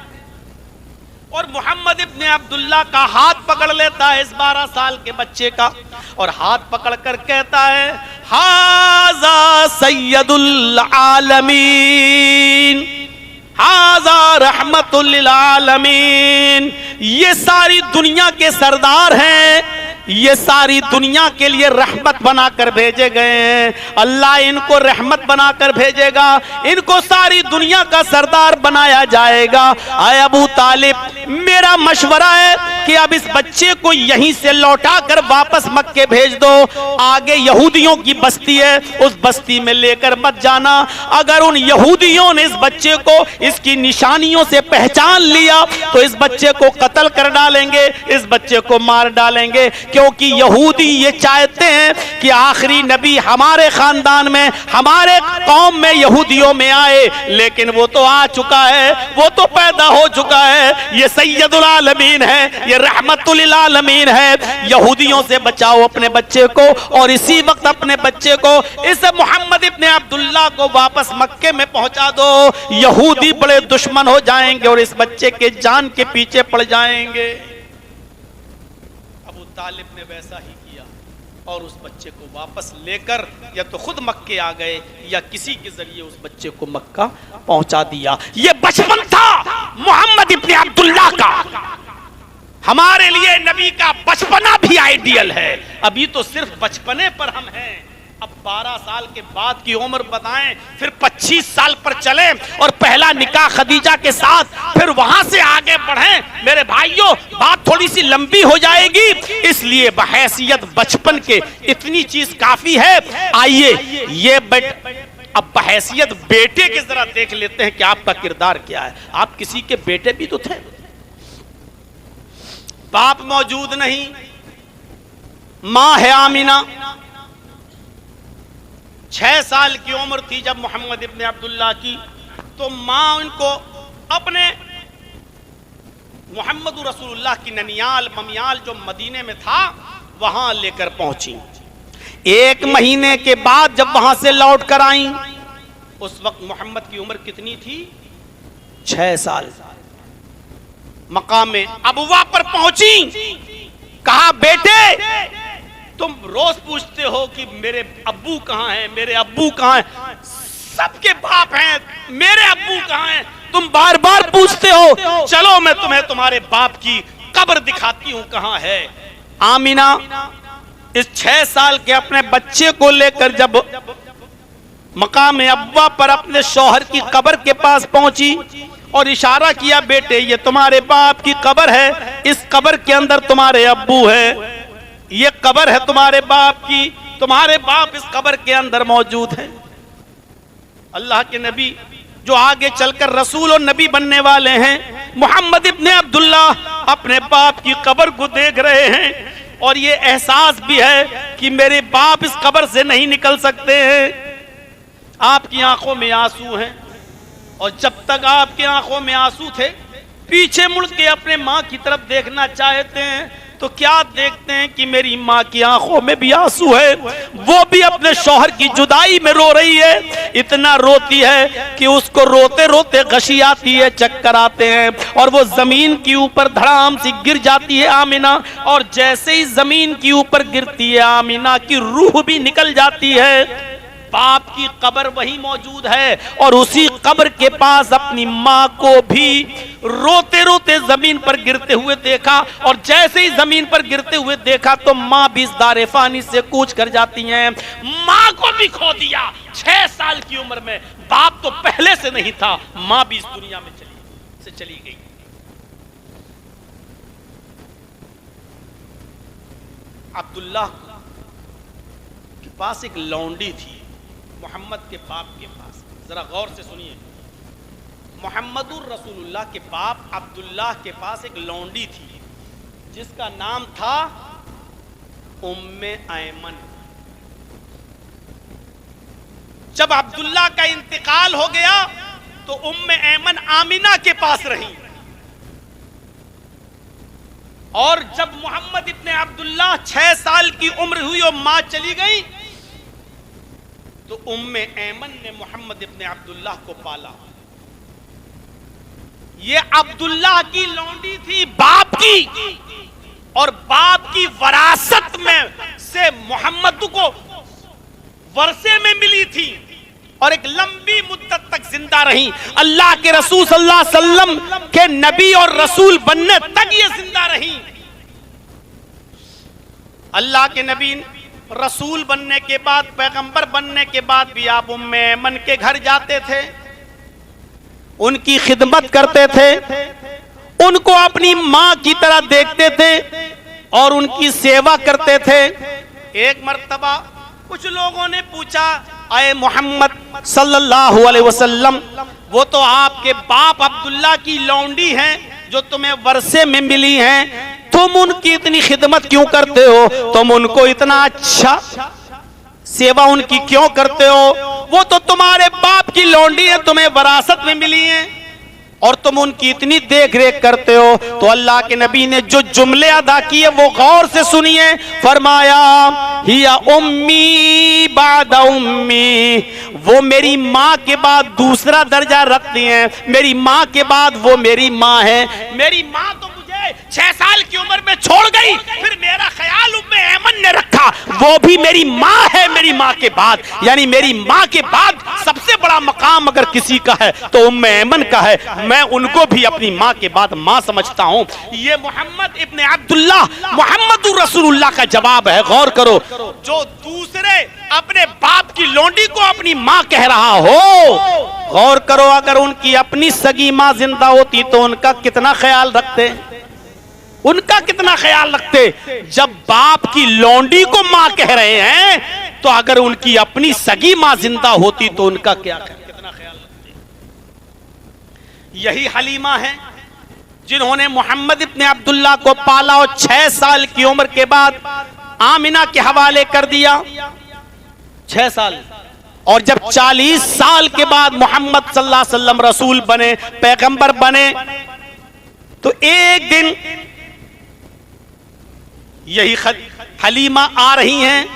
और मोहम्मद इब्ने अब्दुल्ला का हाथ पकड़ लेता है, इस 12 साल के बच्चे का, और हाथ पकड़कर कहता है, हाज़ा सय्यदुल आलमीन, हाज़ा रहमतुल लिल आलमीन, ये सारी दुनिया के सरदार हैं, ये सारी दुनिया के लिए रहमत बनाकर भेजे गए हैं। अल्लाह इनको रहमत बनाकर भेजेगा, इनको सारी दुनिया का सरदार बनाया जाएगा। आए अबू तालिब, मेरा मशवरा है कि अब इस बच्चे को यहीं से लौटा कर वापस मक्के भेज दो। आगे यहूदियों की बस्ती है, उस बस्ती में लेकर मत जाना। अगर उन यहूदियों ने इस बच्चे को इसकी निशानियों से पहचान लिया तो इस बच्चे को कत्ल कर डालेंगे, इस बच्चे को मार डालेंगे, क्योंकि यहूदी ये चाहते हैं कि आखिरी नबी हमारे खानदान में, हमारे कौम में, यहूदियों में आए, लेकिन वो तो आ चुका है, वो तो पैदा हो चुका है। ये सैयदुल आलमीन है, ये रहमतुल लिल आलमीन है। यहूदियों से बचाओ अपने बच्चे को और इसी वक्त अपने बच्चे को, इस मोहम्मद इब्ने अब्दुल्ला को वापस मक्के में पहुंचा दो। यहूदी बड़े दुश्मन हो जाएंगे और इस बच्चे के जान के पीछे पड़ जाएंगे। तालिब ने वैसा ही किया और उस बच्चे को वापस लेकर या तो खुद मक्के आ गए या किसी के जरिए उस बच्चे को मक्का पहुंचा दिया। ये बचपन था हमारे लिए नबी का बचपना भी आइडियल है। अभी तो सिर्फ बचपने पर हम हैं, अब 12 साल के बाद की उम्र बताएं, फिर 25 साल पर चलें और पहला निकाह खदीजा के साथ, फिर वहां से आगे बढ़ें। मेरे भाइयों, बात थोड़ी सी लंबी हो जाएगी, इसलिए बहैसियत बचपन के इतनी चीज काफी है। आइए ये अब बहैसियत बेटे के जरा देख लेते हैं कि आपका किरदार क्या है। आप किसी के बेटे भी तो थे, बाप मौजूद नहीं, मां है आमिना। 6 साल की उम्र थी जब मोहम्मद इब्ने अब्दुल्लाह की, तो मां उनको अपने मोहम्मद रसूलुल्लाह की ननियाल ममियाल जो मदीने में था वहां लेकर पहुंची। 1 महीने के बाद जब वहां से लौट कर आई, उस वक्त मोहम्मद की उम्र कितनी थी? 6 साल। मकामे अबवा पर पहुंची, कहा बेटे तुम रोज पूछते हो कि मेरे अब्बू कहां हैं, मेरे अब्बू कहां हैं, सबके बाप हैं, मेरे अब्बू कहां हैं, तुम बार बार पूछते हो, चलो मैं तुम्हें तुम्हारे बाप की कब्र दिखाती हूं कहां है। आमिना इस 6 साल के अपने बच्चे को लेकर जब मकाम अब्वा पर अपने शौहर की कब्र के पास पहुंची और इशारा किया, बेटे ये तुम्हारे बाप की कब्र है, इस कब्र के अंदर तुम्हारे अब्बू है, ये कब्र है तुम्हारे बाप की, तुम्हारे बाप इस कब्र के अंदर मौजूद है। अल्लाह के नबी जो आगे चलकर रसूल और नबी बनने वाले हैं, मोहम्मद इब्ने अब्दुल्लाह अपने बाप की कब्र को देख रहे हैं और ये एहसास भी है कि मेरे बाप इस कब्र से नहीं निकल सकते हैं। आपकी आंखों में आंसू हैं और जब तक आपकी आंखों में आंसू थे, पीछे मुड़ के अपने माँ की तरफ देखना चाहते हैं तो क्या देखते हैं कि मेरी माँ की आंखों में भी आंसू है, वो भी अपने शौहर की जुदाई में रो रही है। इतना रोती है कि उसको रोते रोते गशी आती है, चक्कर आते हैं और वो जमीन के ऊपर धड़ाम सी गिर जाती है आमिना। और जैसे ही जमीन के ऊपर गिरती है, आमिना की रूह भी निकल जाती है। बाप की कब्र वहीं मौजूद है और उसी कब्र के पास अपनी माँ को भी रोते रोते जमीन पर गिरते हुए देखा और जैसे ही जमीन पर गिरते हुए देखा तो माँ भी इस दारे फानी से कूच कर जाती हैं। माँ को भी खो दिया 6 साल की उम्र में, बाप तो पहले से नहीं था, माँ भी इस दुनिया में चली गई। अब्दुल्लाह के पास एक लौंडी थी, मोहम्मद के बाप के पास। जरा गौर से सुनिए, मोहम्मदुर रसूलुल्लाह के बाप अब्दुल्लाह के पास एक लौंडी थी जिसका नाम था उम्मे ऐमन। जब अब्दुल्लाह का इंतकाल हो गया तो उम्मे ऐमन आमिना के पास रही और जब मोहम्मद इब्ने अब्दुल्लाह 6 साल की उम्र हुई और मां चली गई तो उम्मे ऐमन ने मोहम्मद इब्ने अब्दुल्लाह को पाला। ये अब्दुल्लाह की लौंडी थी बाप की और बाप की वरासत में से मोहम्मद को वर्षे में मिली थी और एक लंबी मुद्दत तक जिंदा रही। अल्लाह के रसूल सल्लल्लाहु अलैहि वसल्लम के नबी और रसूल बनने तक ये जिंदा रही। अल्लाह के नबी रसूल बनने के बाद, पैगंबर बनने के बाद भी आप उम्मे ऐमन के घर जाते थे, उनकी खिदमत करते थे, उनको अपनी मां की तरह देखते थे और उनकी सेवा करते थे। एक मर्तबा कुछ लोगों ने पूछा, आए मोहम्मद सल्लल्लाहु अलैहि वसल्लम, वो तो आपके बाप अब्दुल्लाह की लौंडी हैं जो तुम्हें वर्षे में मिली हैं, तुम उनकी इतनी खिदमत क्यों करते हो, तुम उनको इतना अच्छा सेवा उनकी क्यों करते हो, वो तो तुम्हारे बाप की लौंडी है, तुम्हें विरासत में मिली है और तुम उनकी इतनी देख रेख करते हो। तो अल्लाह के नबी ने जो जुमले अदा किए वो गौर से सुनिए। फरमाया, हिया उम्मी बादा उम्मी, वो मेरी माँ के बाद दूसरा दर्जा रखती हैं, मेरी माँ के बाद वो मेरी माँ है। मेरी माँ तो मुझे 6 साल की उम्र में छोड़ गई, फिर मेरा ख्याल उम्मे ऐमन ने रखा, वो भी मेरी माँ है मेरी माँ के बाद, यानी मेरी माँ के बाद सबसे बड़ा मकाम अगर किसी का है तो उम्मे ऐमन का है, मैं उनको भी अपनी माँ के बाद माँ समझता हूँ। ये मोहम्मद इब्ने अब्दुल्लाह मोहम्मदुर रसूलुल्लाह का जवाब है। गौर करो, जो दूसरे अपने बाप की लोंडी को अपनी माँ कह रहा हो, गौर करो, अगर उनकी अपनी सगी माँ जिंदा होती तो उनका कितना ख्याल रखते, उनका कितना ख्याल रखते। जब बाप की लोंडी को माँ कह रहे हैं तो अगर उनकी अपनी सगी माँ जिंदा होती तो उनका क्या कितना ख्याल रखते। यही हलीमा है जिन्होंने मोहम्मद इब्ने अब्दुल्लाह को पाला और 6 साल की उम्र के बाद आमिना के हवाले कर दिया। 6 साल, और जब 40 साल के बाद मोहम्मद सल्लल्लाहु अलैहि वसल्लम रसूल बने, पैगंबर बने, तो एक दिन यही हलीमा आ रही हैं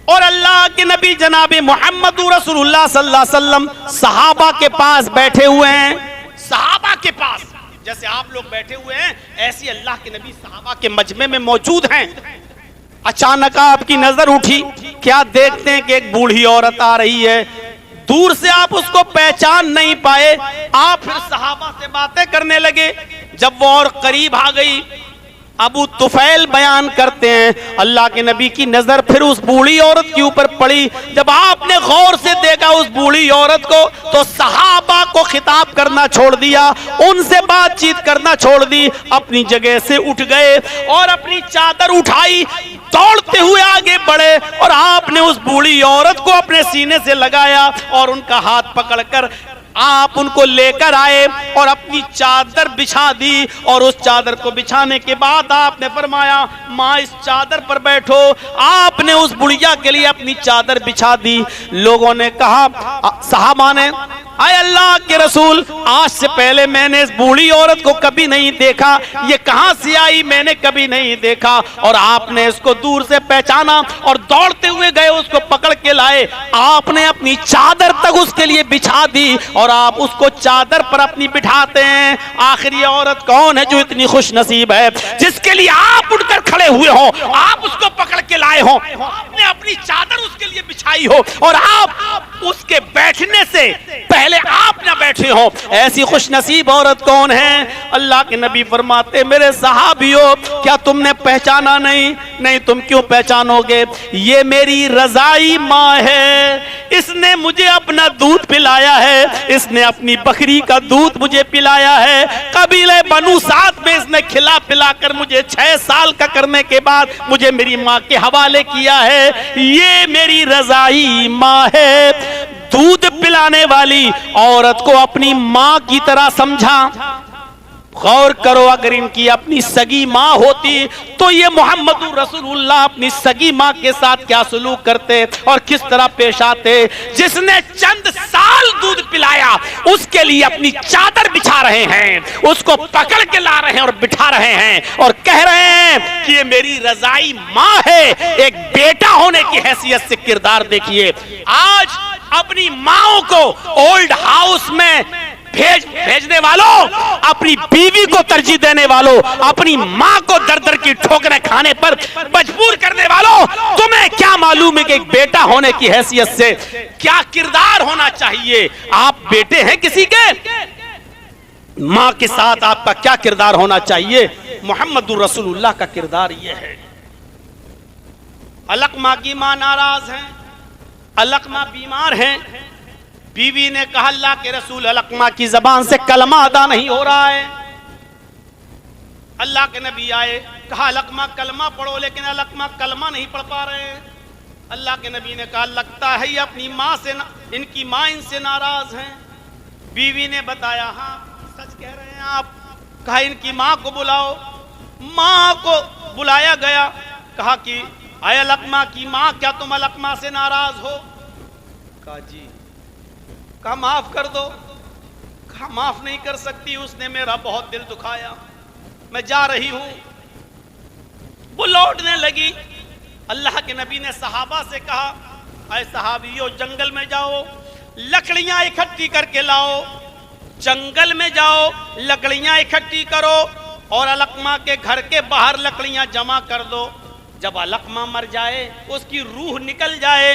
और अल्लाह के नबी जनाबे मोहम्मद रसूलुल्लाह सल्लल्लाहु अलैहि वसल्लम सहाबा के पास बैठे हुए हैं। सहाबा के पास जैसे आप लोग बैठे हुए हैं, ऐसी अल्लाह के नबी सहाबा के मजमे में मौजूद हैं। अचानक आपकी नजर उठी, क्या देखते हैं कि एक बूढ़ी औरत आ रही है। दूर से आप उसको पहचान नहीं पाए, आप फिर सहाबा से बातें करने लगे। जब वो और करीब आ गई, अबू तुफैल बयान करते हैं अल्लाह के नबी की नजर फिर उस बूढ़ी औरत के ऊपर पड़ी। जब आपने गौर से देखा उस बूढ़ी औरत को, तो सहाबा को खिताब करना छोड़ दिया, उनसे बातचीत करना छोड़ दी, अपनी जगह से उठ गए और अपनी चादर उठाई, दौड़ते हुए आगे बढ़े और आपने उस बूढ़ी औरत को अपने सीने से लगाया और उनका हाथ पकड़कर आप उनको लेकर आए और अपनी चादर बिछा दी। और उस चादर को बिछाने के बाद आपने फरमाया, माँ इस चादर पर बैठो। आपने उस बुढ़िया के लिए अपनी चादर बिछा दी। लोगों ने कहा, सहाबा ने, आए अल्लाह के रसूल, आज से पहले मैंने इस बूढ़ी औरत को कभी नहीं देखा, ये कहां से आई मैंने कभी नहीं देखा। और आपने इसको दूर से पहचाना और दौड़ते हुए गए, उसको पकड़ के लाए, आपने अपनी चादर तक उसके लिए बिछा दी और आप उसको चादर पर अपनी बिठाते हैं। आखिर ये औरत कौन है जो इतनी खुश नसीब है जिसके लिए आप उठकर खड़े हुए हो, आप उसको पकड़ के लाए हो, आपने अपनी चादर उसके लिए बिछाई हो और आप उसके बैठने से पहले आप ना बैठे हो। ऐसी खुश नसीब औरत कौन है? अल्लाह के नबी फरमाते, मेरे सहाबियों, क्या तुमने पहचाना नहीं? नहीं, तुम क्यों पहचानोगे? ये मेरी रजाई माँ है, इसने मुझे अपना दूध पिलाया है, इसने अपनी बकरी का दूध मुझे पिलाया है। कबीले बनु साद में इसने खिला पिलाकर मुझे 6 साल का करने के बाद मुझे मेरी माँ के हवाले किया है। ये मेरी रजाई माँ है। दूध पिलाने वाली औरत को अपनी माँ की तरह समझा। गौर करो, अगर इनकी अपनी सगी माँ होती तो ये मोहम्मदुर रसूलुल्लाह अपनी सगी माँ के साथ क्या सलूक करते और किस तरह पेश आते। जिसने चंद साल दूध पिलाया उसके लिए अपनी चादर बिछा रहे हैं, उसको पकड़ के ला रहे हैं और बिठा रहे हैं और कह रहे हैं कि ये मेरी रजाई माँ है। एक बेटा होने की हैसियत से किरदार देखिए। आज अपनी माओ को ओल्ड हाउस में भेजने वालों, अपनी बीवी को तरजीह देने वालों, अपनी माँ को दर दर की ठोकरें खाने पर मजबूर करने वालों, तुम्हें क्या मालूम है कि एक बेटा होने की हैसियत से क्या किरदार होना चाहिए? आप बेटे हैं किसी के, माँ के साथ आपका क्या किरदार होना चाहिए? मोहम्मदुर रसूलुल्लाह का किरदार यह है। अलकमा की माँ नाराज है, अलकमा बीमार है। बीवी ने कहा, अल्लाह के रसूल, अलकमा की जबान से कलमा अदा नहीं हो रहा है। अल्लाह के नबी आए, कहा अलकमा कलमा पढ़ो, लेकिन अलकमा कलमा नहीं पढ़ पा रहे हैं। अल्लाह के नबी ने कहा, लगता है ये अपनी माँ से, इनकी माँ इनसे नाराज है। बीवी ने बताया, हाँ सच कह रहे हैं आप। कहा इनकी माँ को बुलाओ। माँ को बुलाया गया, कहा कि आए अलकमा की माँ, क्या तुम अलकमा से नाराज हो? कहा जी। कहा माफ कर दो। कहा माफ नहीं कर सकती, उसने मेरा बहुत दिल दुखाया, मैं जा रही हूं। वो लौटने लगी। अल्लाह के नबी ने सहाबा से कहा, ऐ सहाबियों, जंगल में जाओ, लकड़ियां इकट्ठी करके लाओ। जंगल में जाओ, लकड़ियां इकट्ठी करो, और अलकमा के घर के बाहर लकड़ियां जमा कर दो। जब अलकमा मर जाए, उसकी रूह निकल जाए,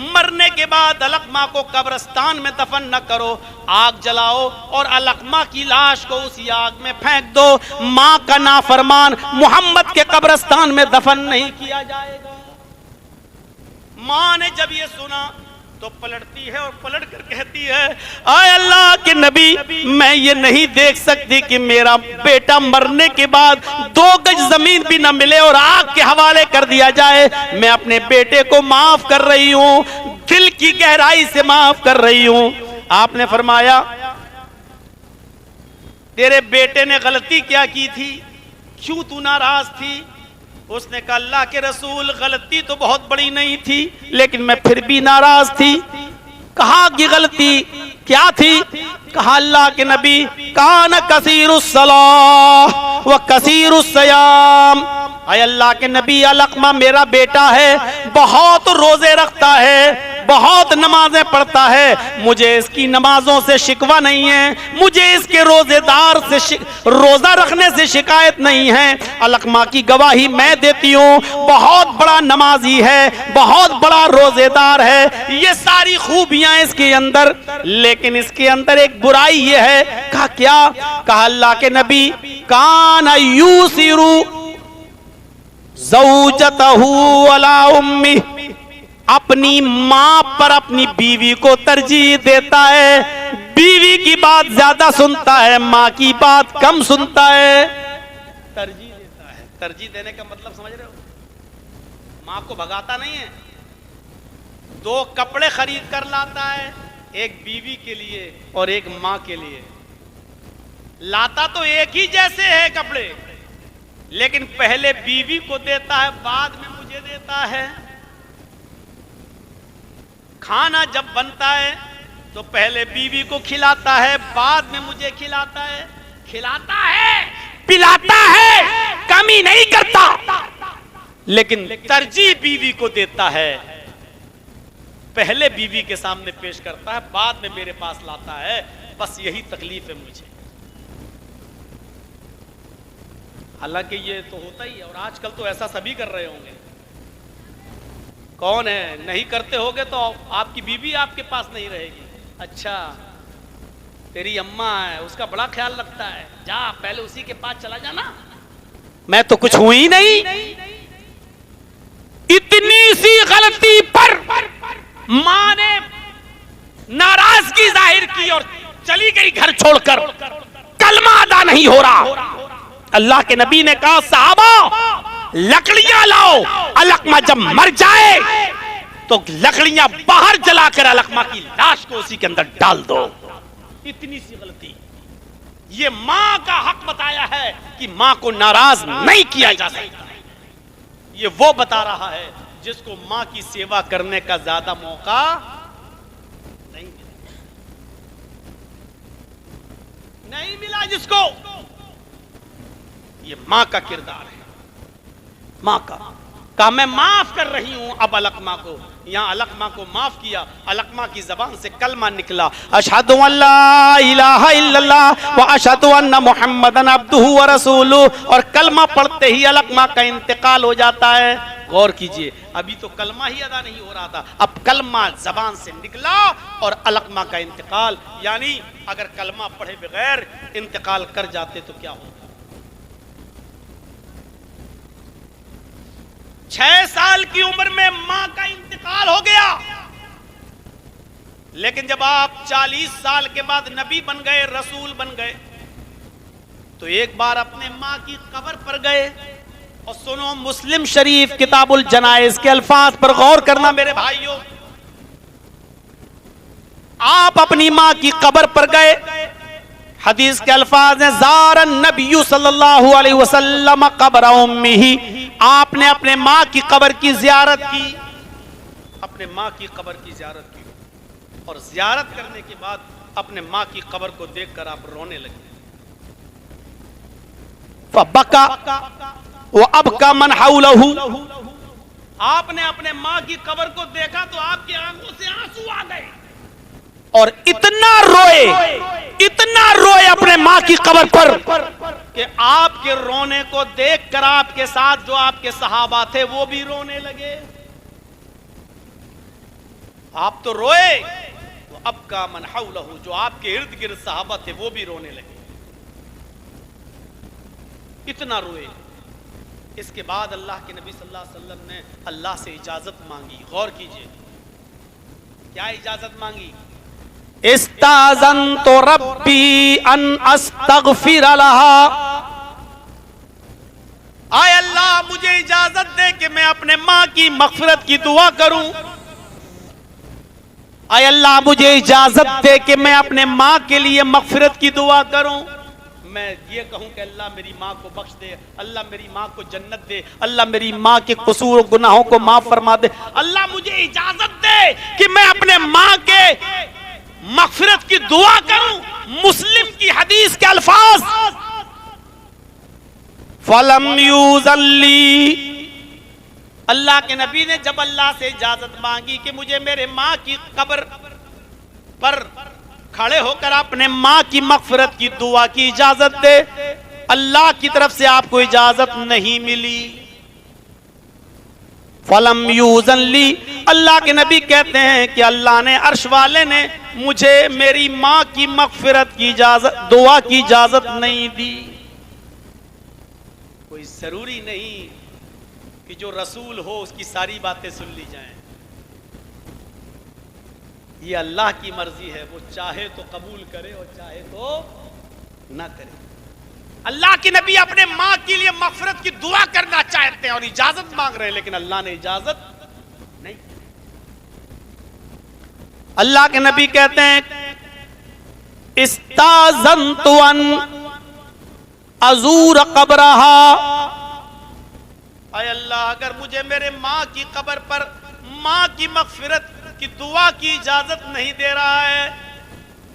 मरने के बाद अलकमा को कब्रिस्तान में दफन न करो, आग जलाओ और अलकमा की लाश को उसी आग में फेंक दो। माँ का नाफरमान मोहम्मद के कब्रिस्तान में दफन नहीं किया जाएगा। माँ ने जब ये सुना तो पलटती है और पलट कर कहती है, आय अल्लाह के नबी, मैं ये नहीं देख सकती कि मेरा बेटा मरने के बाद 2 गज जमीन भी न मिले और आग के हवाले कर दिया जाए। मैं अपने बेटे को माफ कर रही हूँ, दिल की गहराई से माफ कर रही हूँ। आपने फरमाया, तेरे बेटे ने गलती क्या की थी, क्यों तू नाराज थी? उसने कहा, अल्लाह के रसूल, गलती तो बहुत बड़ी नहीं थी, लेकिन मैं फिर भी नाराज थी। कहा कि गलती क्या थी? कहा, अल्लाह के नबी, कान कसीरुस सलाह व कसीरुस सयाम। अल्लाह के नबी, अलकमा मेरा बेटा है, बहुत रोजे रखता है, बहुत नमाजें पढ़ता है, मुझे इसकी नमाजों से शिकवा नहीं है, मुझे इसके रोजेदार से रोजा रखने से शिकायत नहीं है। अलकमा की गवाही मैं देती हूँ, बहुत बड़ा नमाजी है, बहुत बड़ा रोजेदार है, ये सारी खूबियां इसके अंदर, लेकिन इसके अंदर एक बुराई ये है। कहा क्या? कहा, अल्लाह के नबी, कान यूसिरू ज़ौजतहू अला उम्मी, अपनी मां पर अपनी बीवी को तरजीह देता है, बीवी की बात ज्यादा सुनता है, मां की बात कम सुनता है, तरजीह देता है। तरजीह देने का मतलब समझ रहे हो? मां को भगाता नहीं है, 2 कपड़े खरीद कर लाता है, एक बीवी के लिए और एक मां के लिए। लाता तो एक ही जैसे है कपड़े, लेकिन पहले बीवी को देता है, बाद में मुझे देता है। खाना जब बनता है तो पहले बीवी को खिलाता है, बाद में मुझे खिलाता है। खिलाता है, पिलाता है, कमी नहीं करता, लेकिन तरजीह बीवी को देता है। पहले बीवी के सामने पेश करता है, बाद में मेरे पास लाता है। बस यही तकलीफ है मुझे। हालांकि ये तो होता ही है, और आजकल तो ऐसा सभी कर रहे होंगे। कौन है? नहीं करते होगे तो आपकी बीवी आपके पास नहीं रहेगी। अच्छा, तेरी अम्मा है, उसका बड़ा ख्याल रखता है, जा पहले उसी के पास चला जाना। मैं तो कुछ हुई नहीं। इतनी सी गलती पर मां ने नाराजगी जाहिर की और चली गई घर छोड़कर। कलमा अदा नहीं हो रहा। अल्लाह के नबी ने कहा, साहबा लकड़ियां लाओ, अलकमा जब मर जाए तो लकड़ियां बाहर जलाकर अलकमा की लाश को उसी के अंदर डाल दो। इतनी सी गलती। ये मां का हक बताया है कि मां को नाराज नहीं किया जा सकता। ये वो बता रहा है जिसको मां की सेवा करने का ज्यादा मौका नहीं मिला, जिसको। ये मां का किरदार है, मां का। कहा, मैं माफ कर रही हूं अब अलकमा को। यहां अलकमा को माफ किया, अलकमा की जबान से कलमा निकला, अशहदु अल्ला इलाहा इल्लल्लाह व अशहदु अन्ना मुहम्मदन अब्दुहु व रसूलुहु। और कलमा पढ़ते ही अलकमा का इंतकाल हो जाता है। गौर कीजिए, अभी तो कलमा ही अदा नहीं हो रहा था, अब कलमा जबान से निकला और अलकमा का इंतकाल। यानी अगर कलमा पढ़े बगैर इंतकाल कर जाते तो क्या होता? 6 साल की उम्र में मां का इंतकाल हो गया। लेकिन जब आप 40 साल के बाद नबी बन गए, रसूल बन गए, तो एक बार अपने मां की कब्र पर गए। और सुनो, मुस्लिम शरीफ किताबुल जनाइज के अल्फाज पर गौर करना मेरे भाइयों। आप अपनी मां की कब्र पर गए, हदीस के अल्फाज हैं, ज़ारन नबी सल्लल्लाहु अलैहि वसल्लम क़ब्र उम्मिही। आपने अपने मां की कब्र की जियारत की, अपने मां की कब्र की जियारत की, और जियारत करने के बाद अपने मां की कब्र को देखकर आप रोने लगे। फबका व अबका मन हौलहु। आपने अपने मां की कब्र को देखा तो आपकी आंखों से आंसू आ गए और इतना रोए अपने मां की कब्र पर कि कि आपके रोने को देखकर आपके साथ जो आपके सहाबा थे वो भी रोने लगे। आप तो रोए, तो अब का मन हौलहु, जो आपके इर्द गिर्द सहाबा थे वो भी रोने लगे, इतना रोए। इसके बाद अल्लाह के नबी सल्लल्लाहु अलैहि वसल्लम ने अल्लाह से इजाजत मांगी। गौर कीजिए, क्या इजाजत मांगी? इस्ताज़नतु रब्बी अन अस्तगफिर लहा, आय अल्लाह मुझे इजाजत दे कि मैं अपने माँ की मग़फ़िरत की दुआ करूं। आय अल्लाह मुझे इजाजत दे कि मैं अपने माँ के लिए मग़फ़िरत की दुआ करूं। मैं ये कहूं कि अल्लाह मेरी माँ को बख्श दे, अल्लाह मेरी माँ को जन्नत दे, अल्लाह मेरी माँ के कसूर और गुनाहों को माफ फरमा दे। अल्लाह मुझे इजाजत दे कि मैं अपने माँ के मग़फ़िरत की दुआ करूं। मुस्लिम की हदीस के अल्फाज, फलम यूज़ल्ली, अल्लाह के नबी ने जब अल्लाह से इजाजत मांगी कि मुझे मेरे माँ की कब्र पर खड़े होकर अपने माँ की मग़फ़िरत की दुआ की इजाजत दे, अल्लाह की तरफ से आपको इजाजत नहीं मिली। फलम यूज़ल्ली, अल्लाह के नबी कहते हैं कि अल्लाह ने, अर्श वाले ने मुझे मेरी माँ की मग़फ़िरत की इजाजत, दुआ की इजाजत नहीं दी। कोई जरूरी नहीं कि जो रसूल हो उसकी सारी बातें सुन ली जाएं। ये अल्लाह की मर्जी है, वो चाहे तो कबूल करे और चाहे तो ना करे। अल्लाह के नबी अपने माँ के लिए मग़फ़िरत की दुआ करना चाहते हैं और इजाजत मांग रहे हैं, लेकिन अल्लाह ने इजाजत नहीं। अल्लाह के नबी कहते हैं इस्ताज़नतु अन अज़ूर क़ब्रहा, आय अल्लाह अगर मुझे मेरे माँ की कब्र पर माँ की मग़फ़िरत की दुआ की इजाजत नहीं दे रहा है,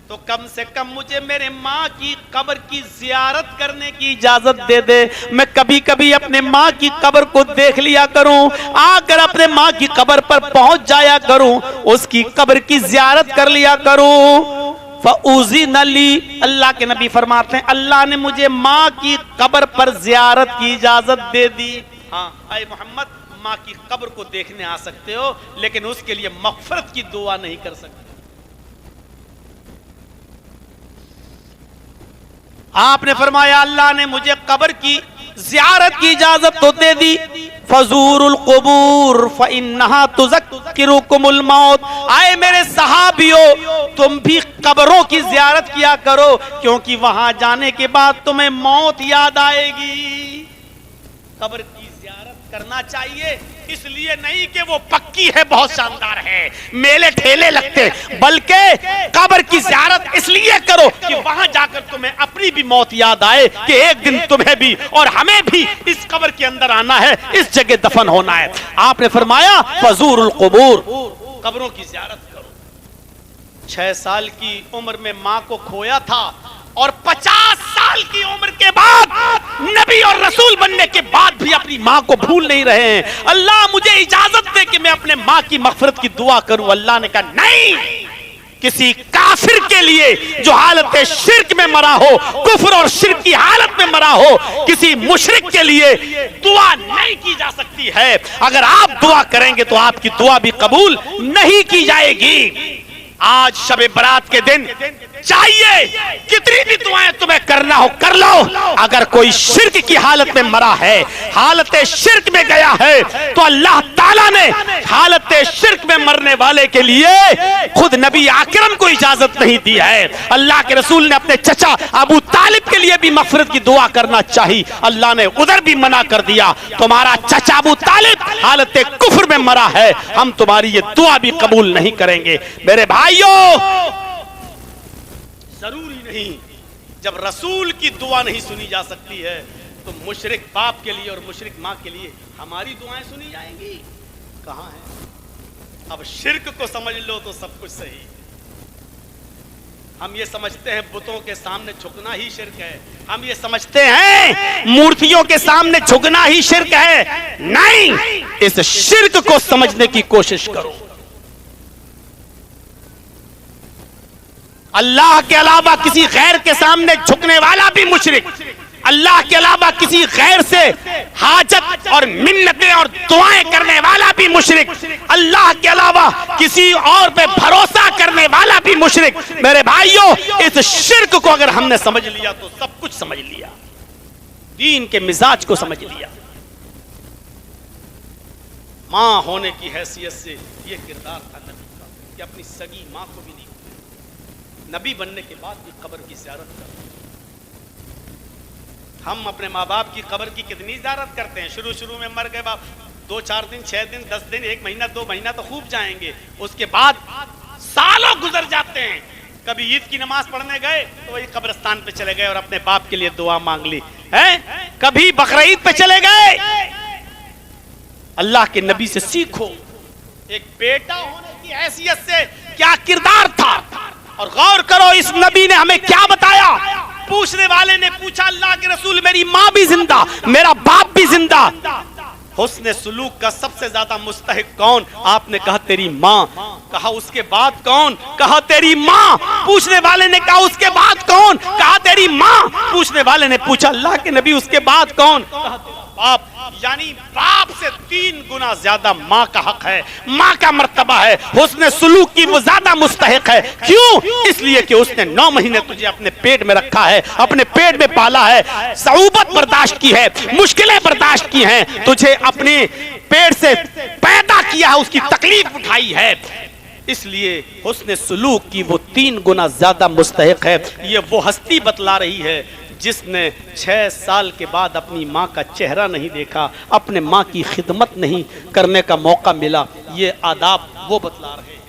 तो कम से कम मुझे मेरे माँ की कब्र की ज़ियारत करने की इजाजत दे दे। मैं कभी कभी अपने माँ की कब्र को देख लिया करूं, आकर अपने माँ की कब्र पर पहुंच जाया करूं, उसकी कब्र की ज़ियारत कर लिया करूं। फ़उज़िन ली, अल्लाह के नबी फरमाते हैं अल्लाह ने मुझे माँ की कब्र पर ज़ियारत की इजाजत दे दी। हाँ आए मोहम्मद, माँ की कब्र को देखने आ सकते हो, लेकिन उसके लिए मग़फ़िरत की दुआ नहीं कर सकते। आपने फरमाया अल्लाह ने मुझे कब्र की ज़ियारत की इजाजत तो दे दी। फ़ज़ूरुल क़ुबूर फ़इन्नहा तुज़क्किरुकुमुल मौत, आए मेरे सहाबियों तुम भी कब्रों की ज़ियारत किया करो, क्योंकि वहां जाने के बाद तुम्हें मौत याद आएगी। कब्र की ज़ियारत करना चाहिए, इसलिए नहीं कि वो पक्की है, बहुत शानदार है, मेले ठेले लगते, बल्कि कब्र की ज़ियारत इसलिए करो कि वहां जाकर तुम्हें अपनी भी मौत याद आए कि एक दिन तुम्हें भी और हमें भी इस कब्र के अंदर आना है, इस जगह दफन होना है। आपने फरमाया फ़ज़ूरुल क़ुबूर, कब्रों की ज़ियारत करो। 6 साल की उम्र में माँ को खोया था और 50 साल की उम्र के बाद, नबी और रसूल बनने के बाद भी अपनी माँ को भूल नहीं रहे हैं। अल्लाह मुझे इजाजत दे कि मैं अपने माँ की मग़फ़िरत की दुआ करूं। अल्लाह ने कहा नहीं, किसी काफिर के लिए जो हालत शिर्क में मरा हो, कुफ्र और शिर्क की हालत में मरा हो, किसी मुशरिक के लिए दुआ नहीं की जा सकती है। अगर आप दुआ करेंगे तो आपकी दुआ भी कबूल नहीं की जाएगी। आज शब बरात के दिन चाहिए कितनी भी दुआएं तुम्हें करना हो कर लो, अगर कोई शिर्क की हालत में मरा है, हालत शिर्क में गया है, तो अल्लाह ताला ने हालत शिर्क में मरने वाले के लिए खुद नबी आकरम को इजाजत नहीं दी है। अल्लाह के रसूल ने अपने चचा अबू तालिब के लिए भी मग़फ़िरत की दुआ करना चाहिए, अल्लाह ने उधर भी मना कर दिया। तुम्हारा चचा अबू तालिब हालत कुफ्र में मरा है, हम तुम्हारी ये दुआ भी कबूल नहीं करेंगे। मेरे भाइयों, जरूरी नहीं जब रसूल की दुआ नहीं सुनी जा सकती है तो मुशरिक बाप के लिए और मुशरिक माँ के लिए हमारी दुआएं सुनी जाएंगी? कहाँ है? अब शिर्क को समझ लो तो सब कुछ सही। हम ये समझते हैं बुतों के सामने झुकना ही शिर्क है, हम ये समझते हैं मूर्तियों के सामने झुकना ही शिर्क है। नहीं, इस शिर्क को समझने की कोशिश करो। अल्लाह के अलावा किसी गैर के सामने झुकने वाला भी मुशरिक, अल्लाह के अलावा किसी गैर से हाजत और मिन्नतें और दुआएं करने वाला भी मुशरिक, अल्लाह के अलावा किसी और पे भरोसा करने वाला भी मुशरिक। मेरे भाइयों, इस शिर्क को अगर हमने समझ लिया तो सब कुछ समझ लिया, दीन के मिजाज को समझ लिया। मां होने की हैसियत से यह किरदार था नबी का कि अपनी सगी मां को भी नहीं, नबी बनने के बाद भी कब्र की ज़ियारत करते। हम अपने माँ बाप की कब्र की कितनी ज़ियारत करते हैं। शुरू में मर गए बाप, 2-4 दिन, 6 दिन, 10 दिन, 1 महीना, 2 महीना तो खूब जाएंगे, उसके बाद सालों गुजर जाते हैं। कभी ईद की नमाज पढ़ने गए तो वही कब्रिस्तान पे चले गए और अपने बाप के लिए दुआ मांग ली है। कभी बकरीद पे चले गए। अल्लाह के नबी से सीखो एक बेटा होने की हैसियत से क्या किरदार था, और गौर करो इस नबी ने हमें क्या बताया। पूछने वाले ने पूछा, अल्लाह के रसूल मेरी माँ भी जिंदा, मेरा बाप भी जिंदा, हुस्न सुलूक का सबसे ज्यादा मुस्तहिक कौन? आपने कहा तेरी माँ। कहा उसके बाद कौन? कहा तेरी माँ। पूछने वाले ने कहा उसके बाद कौन? कहा तेरी माँ। पूछने वाले ने पूछा, अल्लाह के नबी उसके बाद कौन? कहा तेरा बाप। यानी बाप से 3 गुना ज्यादा माँ का हक है, माँ का मर्तबा है, हुस्न सुलूक की वो ज्यादा मुस्तहिक है। क्यों? इसलिए कि उसने 9 महीने तुझे अपने पेट में रखा है, अपने पेट में पाला है, सऊबत बर्दाश्त की है, मुश्किलें बर्दाश्त की हैं, तुझे अपने पेट से पैदा किया है, उसकी तकलीफ उठाई है। इसलिए हुस्न सुलूक की वो 3 गुना ज्यादा मुस्तहिक है। ये वो हस्ती बतला रही है जिसने 6 साल के बाद अपनी माँ का चेहरा नहीं देखा, अपने माँ की खिदमत नहीं करने का मौका मिला। ये आदाब वो बतला रहे हैं।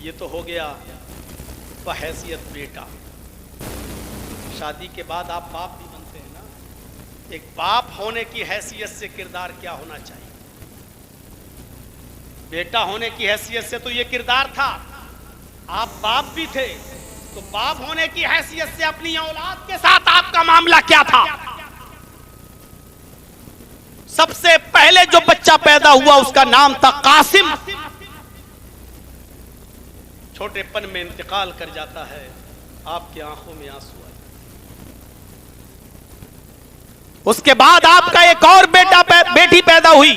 ये तो हो गया बहैसियत बेटा। शादी के बाद आप बाप भी बनते हैं ना। एक बाप होने की हैसियत से किरदार क्या होना चाहिए? बेटा होने की हैसियत से तो ये किरदार था। आप बाप भी थे, तो बाप होने की हैसियत से अपनी औलाद के साथ आपका मामला क्या था? सबसे पहले जो बच्चा पैदा हुआ उसका नाम था कासिम। छोटेपन में इंतकाल कर जाता है, आपकी आंखों में आंसू आए। उसके बाद आपका एक और बेटी पैदा हुई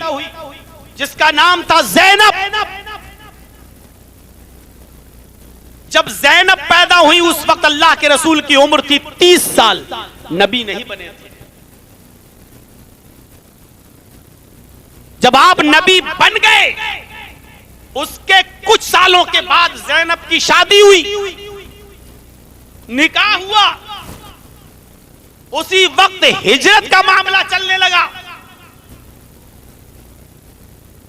जिसका नाम था ज़ैनब। जब ज़ैनब पैदा हुई उस वक्त अल्लाह के रसूल की उम्र थी 30 साल, नबी नहीं बने थे। जब आप नबी बन गए उसके कुछ सालों के बाद ज़ैनब की शादी हुई, निकाह हुआ। उसी वक्त हिजरत का मामला चलने लगा।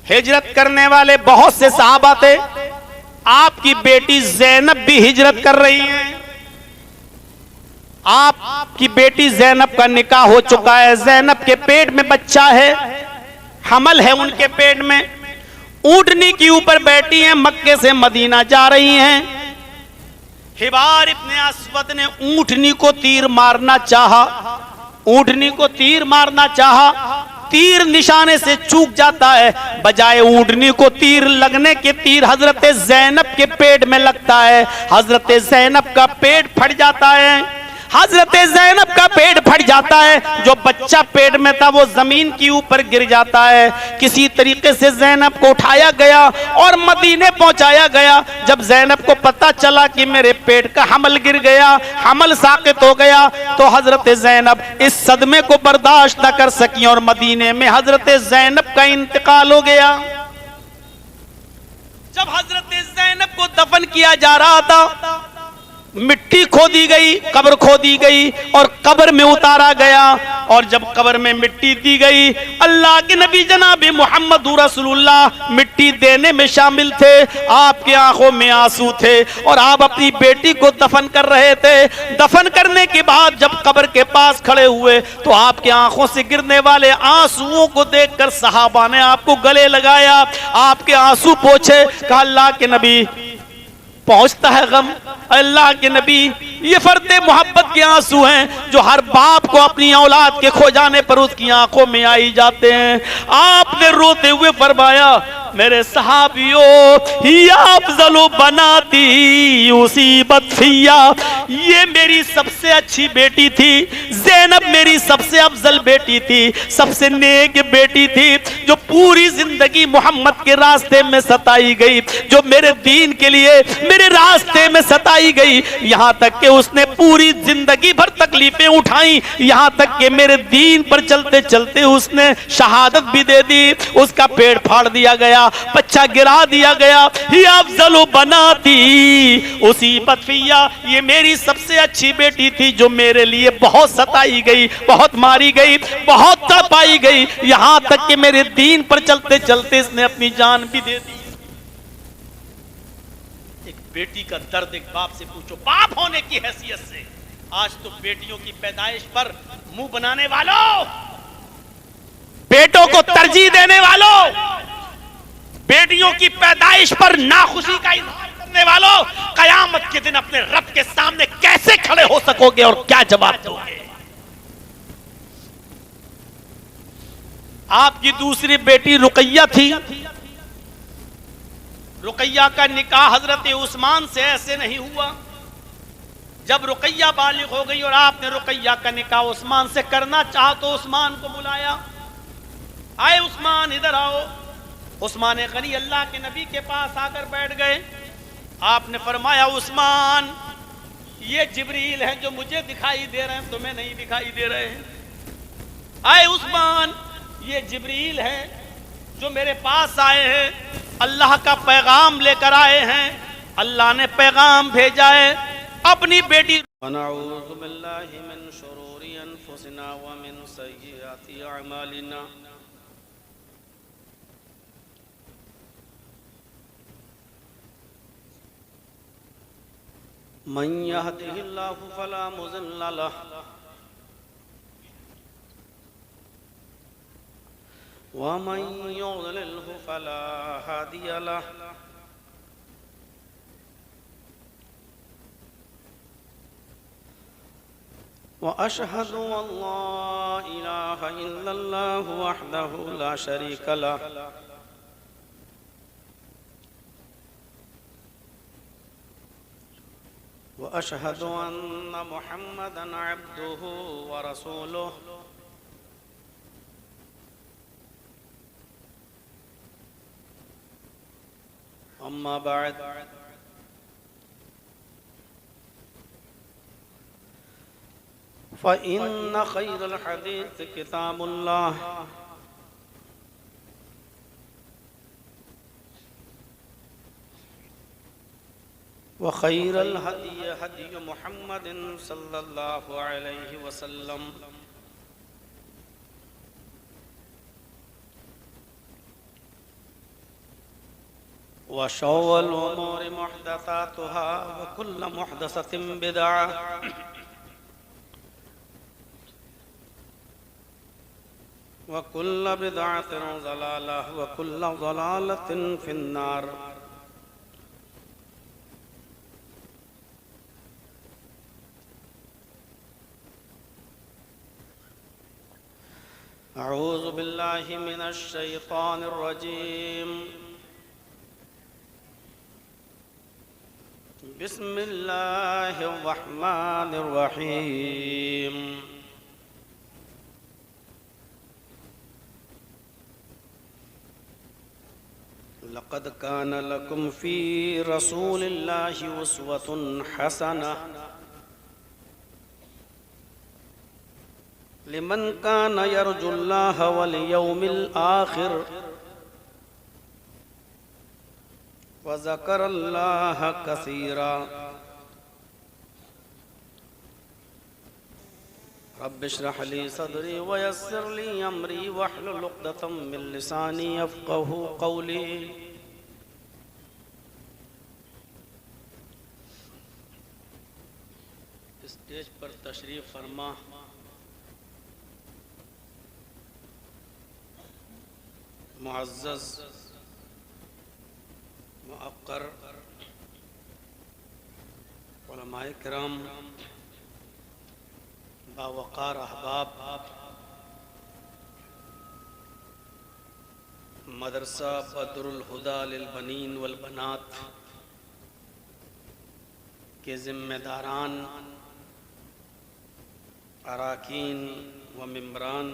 हिजरत करने वाले बहुत से सहाबा थे। आपकी बेटी ज़ैनब भी हिजरत कर रही हैं। आपकी बेटी ज़ैनब का निकाह हो चुका है, ज़ैनब के पेट में बच्चा है, हमल है उनके पेट में। ऊंटनी के ऊपर बैठी हैं, मक्के से मदीना जा रही हैं। हिबार इब्ने अस्वद ने ऊंटनी को तीर मारना चाहा, ऊंटनी को तीर मारना चाहा, तीर निशाने से चूक जाता है। बजाय ऊंटनी को तीर लगने के तीर हजरत ज़ैनब के पेट में लगता है। हजरत ज़ैनब का पेट फट जाता है। हजरत ज़ैनब का पेट फट जाता है। जो बच्चा पेट में था वो जमीन के ऊपर गिर जाता है। किसी तरीके से ज़ैनब को उठाया गया और मदीने पहुंचाया गया। जब ज़ैनब को पता चला कि मेरे पेट का हमल गिर गया, हमल साक़ित हो गया, तो हजरत ज़ैनब इस सदमे को बर्दाश्त न कर सकी और मदीने में हजरत ज़ैनब का इंतकाल हो गया। जब हजरत ज़ैनब को दफन किया जा रहा था, मिट्टी खोदी गई, कब्र खोदी गई और कब्र में उतारा गया। और जब कब्र में मिट्टी दी गई, अल्लाह के नबी जनाब मोहम्मद रसूलुल्लाह मिट्टी देने में शामिल थे। आपकी आंखों में आंसू थे और आप अपनी बेटी को दफन कर रहे थे। दफन करने के बाद जब कब्र के पास खड़े हुए तो आपकी आंखों से गिरने वाले आंसुओं को देखकर सहाबा ने आपको गले लगाया, आपके आंसू पोंछे। कहा अल्लाह के नबी पहुंचता है गम। अल्लाह के नबी, ये फर्दे मोहब्बत के आंसू हैं जो हर बाप को अपनी औलाद के खो जाने पर उसकी आंखों में आई जाते हैं। आपने रोते हुए फरमाया मेरे सहाबियों या अफजलो बनाती उसीबत फिया, ये मेरी सबसे अच्छी बेटी थी। ज़ैनब मेरी सबसे अफजल बेटी थी, सबसे नेक बेटी थी, जो पूरी जिंदगी मोहम्मद के रास्ते में सताई गई, जो मेरे दीन के लिए मेरे रास्ते में सताई गई। यहाँ तक कि उसने पूरी जिंदगी भर तकलीफें उठाई, यहाँ तक कि मेरे दीन पर चलते चलते उसने शहादत भी दे दी। उसका पेट फाड़ दिया गया, बच्चा गिरा दिया गया। ये अफजल बनाती उसी बतफिया, ये मेरी सबसे अच्छी बेटी थी, जो मेरे लिए बहुत सताई गई, बहुत मारी गई, बहुत तड़पाई गई। यहाँ तक कि मेरे दीन पर चलते चलते इसने अपनी जान भी दे दी। एक बेटी का दर्द एक बाप से पूछो, बाप होने की हैसियत से। आज तो बेटियों की पैदाइश पर मुंह बनाने वालों, बेटों को तरजीह देने वालों, बेटियों की पैदाइश पर नाखुशी का इजहार करने वालों, कयामत के दिन अपने रब के सामने कैसे खड़े हो सकोगे और क्या जवाब दोगे? आपकी दूसरी बेटी रुकैया थी। रुकैया का निकाह हजरत उस्मान से ऐसे नहीं हुआ। जब रुकैया बालिग हो गई और आपने रुकैया का निकाह उस्मान से करना चाहा तो उस्मान को बुलाया, आए उस्मान इधर आओ। उस्मान गनी अल्लाह के नबी के पास आकर बैठ गए। आपने फरमाया, उस्मान ये जिब्रील हैं जो मुझे दिखाई दे रहे हैं, तुम्हें नहीं दिखाई दे रहे हैं। आए उस्मान, ये जिब्रील हैं जो मेरे पास आए हैं, अल्लाह का पैगाम लेकर आए हैं। अल्लाह ने पैगाम भेजा है अपनी बेटी। वनऊज़ु बिल्लाहि मिन शुरूरि अनफुसिना व मिन सय्यिआति अअमालिना। मन यहदिहिल्लाहु फला मुज़िल्ल लहु व मन युज़लिल्हु फला हादिय लहु। व अशहदु अल्ला इलाहा इल्लल्लाहु वहदहु ला शरीक लहु व अशहदु अन्न मुहम्मदन अब्दुहु व रसूलुहु। अम्मा बाद, फ़इन्न खैरल हदीस किताबुल्लाह व खैरल हदी हदी मुहम्मदिन सल्लल्लाहु अलैहि वसल्लम व शर्रुल उमूरि मुहदसातुहा व कुल्लु मुहदसतिन बिदअह व कुल्लु बिदअतिन ज़लालह व कुल्लु ज़लालतिन फिन्नार। अऊज़ु बिल्लाहि मिनश शैतानिर रजीम। बिस्मिल्लाहिर रहमानिर रहीम। लक़द कान लकुम फ़ी रसूलिल्लाहि उस्वतुन हसनह लिमन कान यरजुल्लाह वल यौमिल आखिर व ज़करल्लाह कसीरा। रब्बि इश्रह ली सदरी व यस्सिर ली अमरी वहलुल उक़दतम मिन लिसानी यफ़क़हू क़ौली। स्टेज पर तशरीफ फरमा मुअज़्ज़ज़ मुअक्कर उलमाए किराम, बावक़ार अहबाब, मदरसा बदरुल हुदा लिल बनीन वल बनात के ज़िम्मेदारान, अराकीन व मेम्बरान,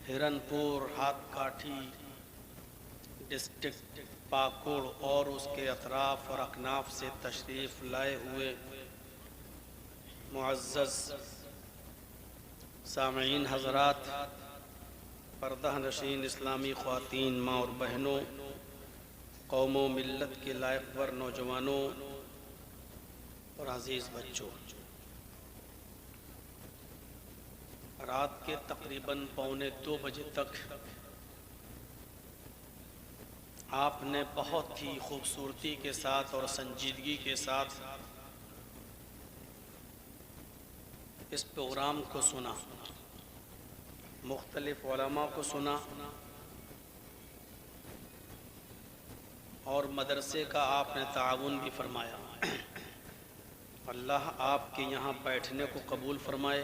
हिरनपुर हाथकाठी डिस्ट्रिक्ट पाकुड़ और उसके अतराफ़ और अकनाफ से तशरीफ़ लाए हुए मुअज़्ज़ज़ सामईन हज़रात, पर्दा नशीन इस्लामी ख़वातीन, माँ और बहनों, कौमों मिल्लत के लायक़वर नौजवानों और अज़ीज़ बच्चों, रात के तकरीबन 1:45 बजे तक आपने बहुत ही खूबसूरती के साथ और संजीदगी के साथ इस प्रोग्राम को सुना, मुख्तलिफ उलमा को सुना और मदरसे का आपने ताउन भी फरमाया। अल्लाह आपके यहाँ बैठने को कबूल फरमाए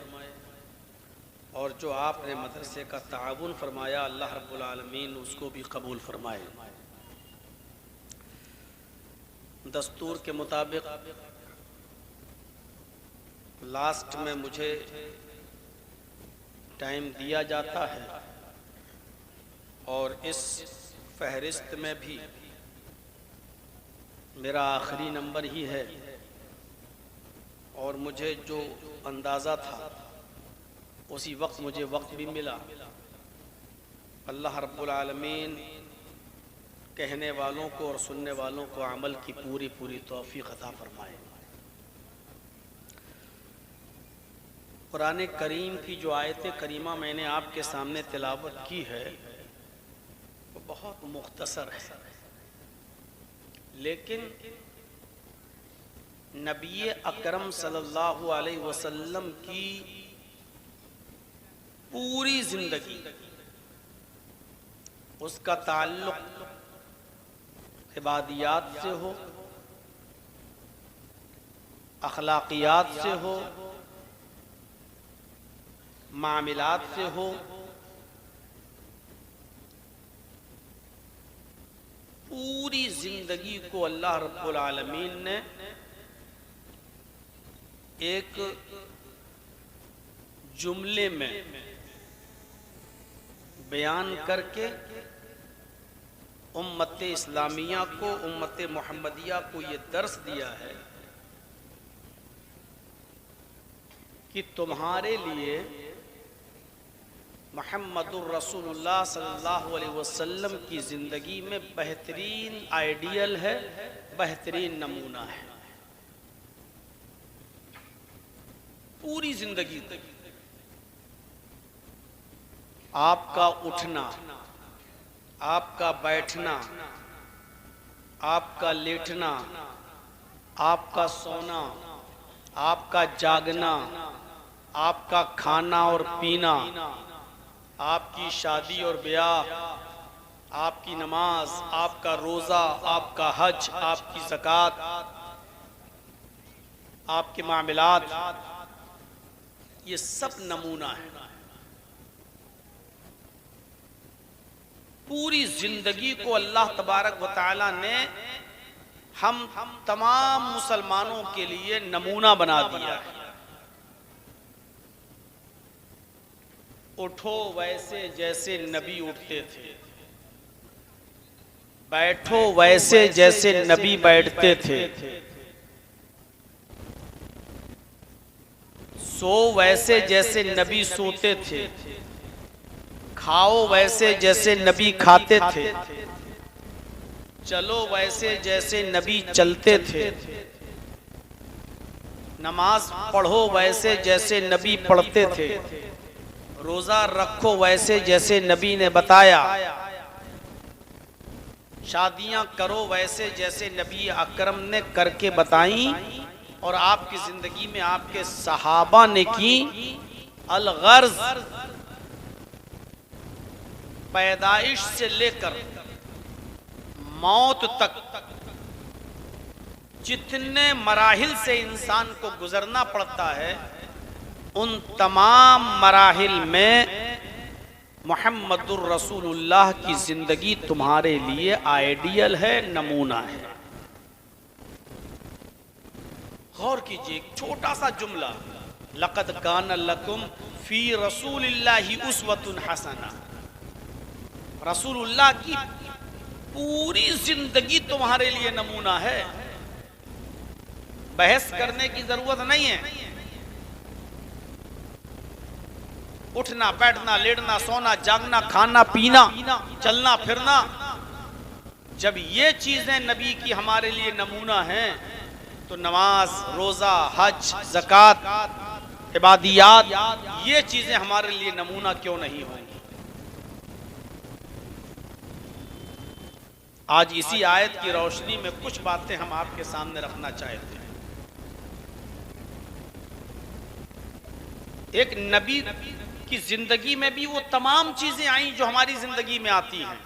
और जो आपने मदरसे का ताउन फरमाया अल्लाह रब्बुल आलमीन उसको भी कबूल फरमाए। दस्तूर के मुताबिक लास्ट में मुझे टाइम दिया जाता है और इस फहरिस्त में भी मेरा आखिरी नंबर ही है और मुझे जो अंदाज़ा था उसी वक्त मुझे वक्त भी मिला। अल्लाह रब्बुल आलमीन कहने वालों को और सुनने वालों को अमल की पूरी पूरी तौफीक अता फरमाए। कुरान करीम की जो आयत करीमा मैंने आपके सामने तिलावत की है वो बहुत मुख्तसर है, लेकिन नबी अकरम सल्लल्लाहु अलैहि वसल्लम की पूरी जिंदगी, उसका ताल्लुक इबादियात से हो, अखलाकियात से हो, मामिलात से हो, पूरी जिंदगी को अल्लाह रब्बुल आलमीन ने एक जुमले में बयान करके उम्मत इस्लामिया को, उम्मत मोहम्मदिया को ये दर्स दिया है कि तुम्हारे लिए मुहम्मदुर रसूलुल्लाह सल्लल्लाहु अलैहि वसल्लम की ज़िंदगी में बेहतरीन आइडियल है, बेहतरीन नमूना है। पूरी जिंदगी आपका उठना, आपका बैठना, आपका लेटना, आपका सोना, आपका जागना, आपका खाना और पीना, आपकी शादी और ब्याह, आपकी नमाज, आपका रोज़ा, आपका हज, आपकी ज़कात, आपके मामलात, ये सब नमूना है। पूरी जिंदगी को अल्लाह तबारक व तआला ने हम तमाम मुसलमानों के लिए नमूना बना दिया है। उठो वैसे जैसे नबी उठते थे, बैठो वैसे जैसे नबी बैठते थे, सो वैसे जैसे नबी सोते थे, खाओ वैसे जैसे नबी खाते थे, चलो वैसे जैसे नबी चलते थे, नमाज पढ़ो वैसे जैसे नबी पढ़ते थे, रोज़ा रखो वैसे जैसे नबी ने बताया, शादियां करो वैसे जैसे नबी अकरम ने करके बताई और आपकी जिंदगी में आपके सहाबा ने की। अलगर्ज पैदाइश से लेकर मौत तक जितने मराहिल से इंसान को गुजरना पड़ता है, उन तमाम मराहिल में मोहम्मदुर रसूलुल्लाह की जिंदगी तुम्हारे लिए आइडियल है, नमूना है। गौर कीजिए, एक छोटा सा जुमला, लक़द कान लकुम फी रसूलिल्लाहि उस्वतुन हसना। रसूलुल्लाह की पूरी जिंदगी तुम्हारे लिए नमूना है। बहस करने की जरूरत नहीं है। उठना, बैठना, लेटना, सोना, जागना, खाना, पीना, चलना फिरना, जब ये चीजें नबी की हमारे लिए नमूना हैं, तो नमाज, रोजा, हज, ज़कात, इबादियात, ये चीजें हमारे लिए नमूना क्यों नहीं होंगी। आज इसी आयत की रोशनी में कुछ बातें हम आपके सामने रखना चाहते हैं। एक नबी की जिंदगी में भी वो तमाम चीजें आई जो हमारी जिंदगी में आती हैं।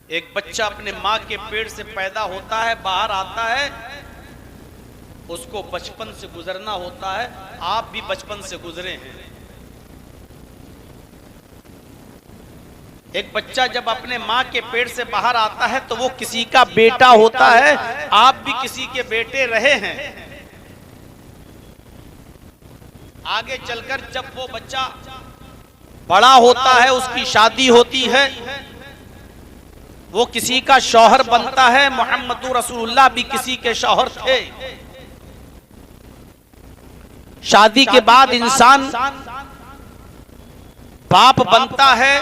एक बच्चा अपने माँ के पेट से पैदा होता है, बाहर आता है, उसको बचपन से गुजरना होता है। आप भी बचपन से गुजरे हैं। एक बच्चा जब अपने माँ के पेट से बाहर आता है तो वो किसी का बेटा होता है। आप भी किसी के बेटे रहे हैं। आगे चलकर जब वो बच्चा बड़ा होता है, उसकी शादी होती है, वो किसी का शौहर बनता है। मोहम्मदुर रसूलुल्लाह भी किसी के शौहर थे। शादी के बाद इंसान बाप बनता है।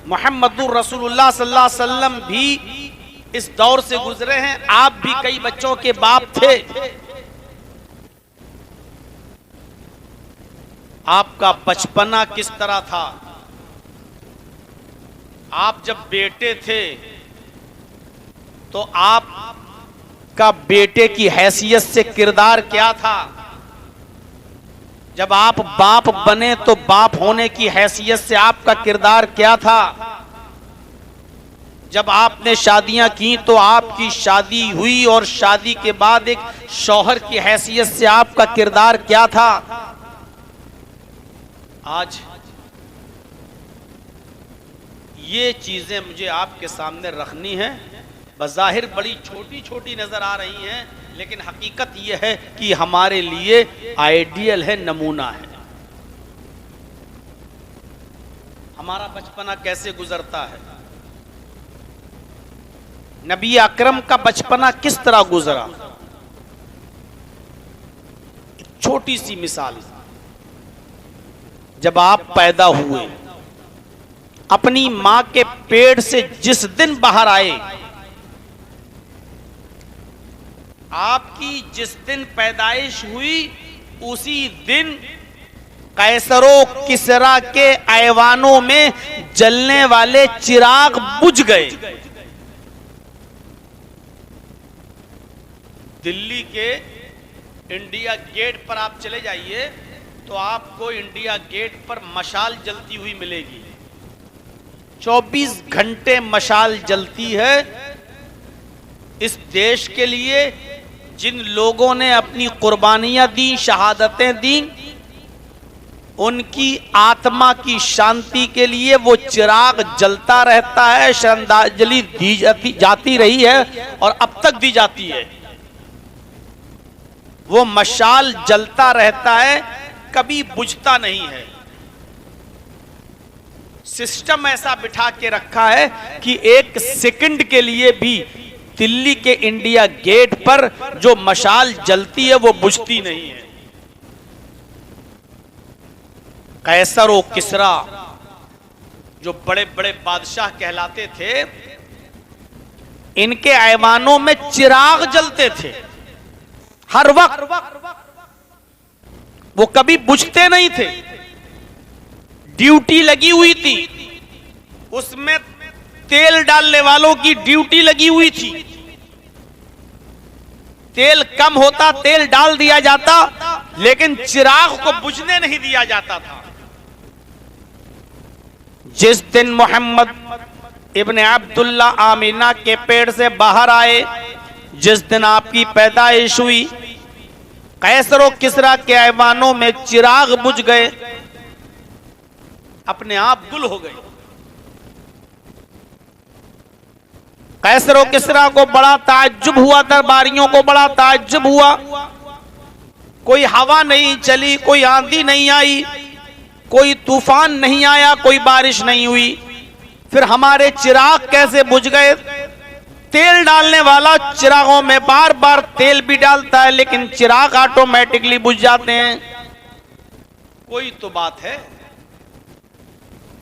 मोहम्मदुर रसूलुल्लाह सल्लल्लाहु अलैहि वसल्लम भी इस दौर से गुजरे हैं। आप भी कई बच्चों के बाप थे। आपका बचपना किस तरह था? आप जब बेटे थे तो आपका बेटे की हैसियत से किरदार क्या था? जब आप बाप बने तो बाप होने की हैसियत से आपका किरदार क्या था? जब आपने शादियां की तो आपकी शादी हुई और शादी के बाद एक शौहर की हैसियत से आपका किरदार क्या था? आज ये चीजें मुझे आपके सामने रखनी है। बज़ाहिर बड़ी छोटी छोटी नजर आ रही हैं, लेकिन हकीकत यह है कि हमारे लिए आइडियल है, नमूना है। हमारा बचपना कैसे गुजरता है? नबी अकरम का बचपना किस तरह गुजरा? एक छोटी सी मिसाल, जब आप पैदा हुए, अपनी मां के पेट से जिस दिन बाहर आए, आपकी जिस दिन पैदाइश हुई उसी दिन कैसरो किसरा के ऐवानों में जलने वाले चिराग बुझ गए। दिल्ली के इंडिया गेट पर आप चले जाइए तो आपको इंडिया गेट पर मशाल जलती हुई मिलेगी। 24 घंटे मशाल जलती है इस देश के लिए। जिन लोगों ने अपनी कुर्बानियां दी, शहादतें दी, उनकी आत्मा की शांति के लिए वो चिराग जलता रहता है। श्रद्धांजलि दी जाती रही है और अब तक दी जाती है। वो मशाल जलता रहता है, कभी बुझता नहीं है। सिस्टम ऐसा बिठा के रखा है कि एक सेकंड के लिए भी दिल्ली के इंडिया गेट पर जो मशाल जलती है वो बुझती नहीं है। कैसर और किसरा जो बड़े बड़े बादशाह कहलाते थे, इनके ऐवानों में चिराग जलते थे हर वक्त, वो कभी बुझते नहीं थे। ड्यूटी लगी हुई थी, उसमें तेल डालने वालों की ड्यूटी लगी हुई थी। तेल कम होता, तेल डाल दिया जाता, लेकिन चिराग को बुझने नहीं दिया जाता था। जिस दिन मोहम्मद इब्ने अब्दुल्ला आमीना के पेट से बाहर आए, जिस दिन आपकी पैदाइश हुई, कैसर और किसरा के ऐवानों में चिराग बुझ गए। अपने आप गुल हो गई। कैसर और किसरा को बड़ा ताज्जुब हुआ, दरबारियों को बड़ा ताज्जुब हुआ। कोई हवा नहीं चली, कोई आंधी नहीं आई, कोई तूफान नहीं आया, कोई बारिश नहीं हुई, फिर हमारे चिराग कैसे बुझ गए? तेल डालने वाला चिरागों में बार बार तेल भी डालता है, लेकिन चिराग ऑटोमेटिकली बुझ जाते हैं। कोई तो बात है।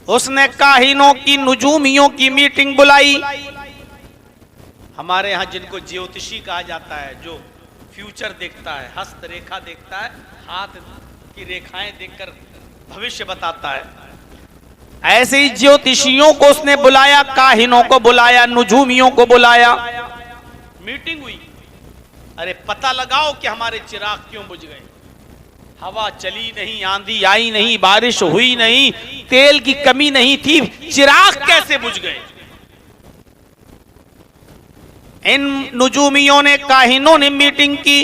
उसने काहिनों की, नुजूमियों की मीटिंग बुलाई। हमारे यहां जिनको ज्योतिषी कहा जाता है, जो फ्यूचर देखता है, हस्त रेखा देखता है, हाथ की रेखाएं देखकर भविष्य बताता है, ऐसे ही ज्योतिषियों को उसने बुलाया, काहिनों को बुलाया, नुजूमियों को बुलाया। मीटिंग हुई। अरे पता लगाओ कि हमारे चिराग क्यों बुझ गए। हवा चली नहीं, आंधी आई नहीं, बारिश हुई नहीं, तेल की कमी नहीं थी, चिराग कैसे बुझ गए? इन नुजूमियों ने, काहिनों ने मीटिंग की,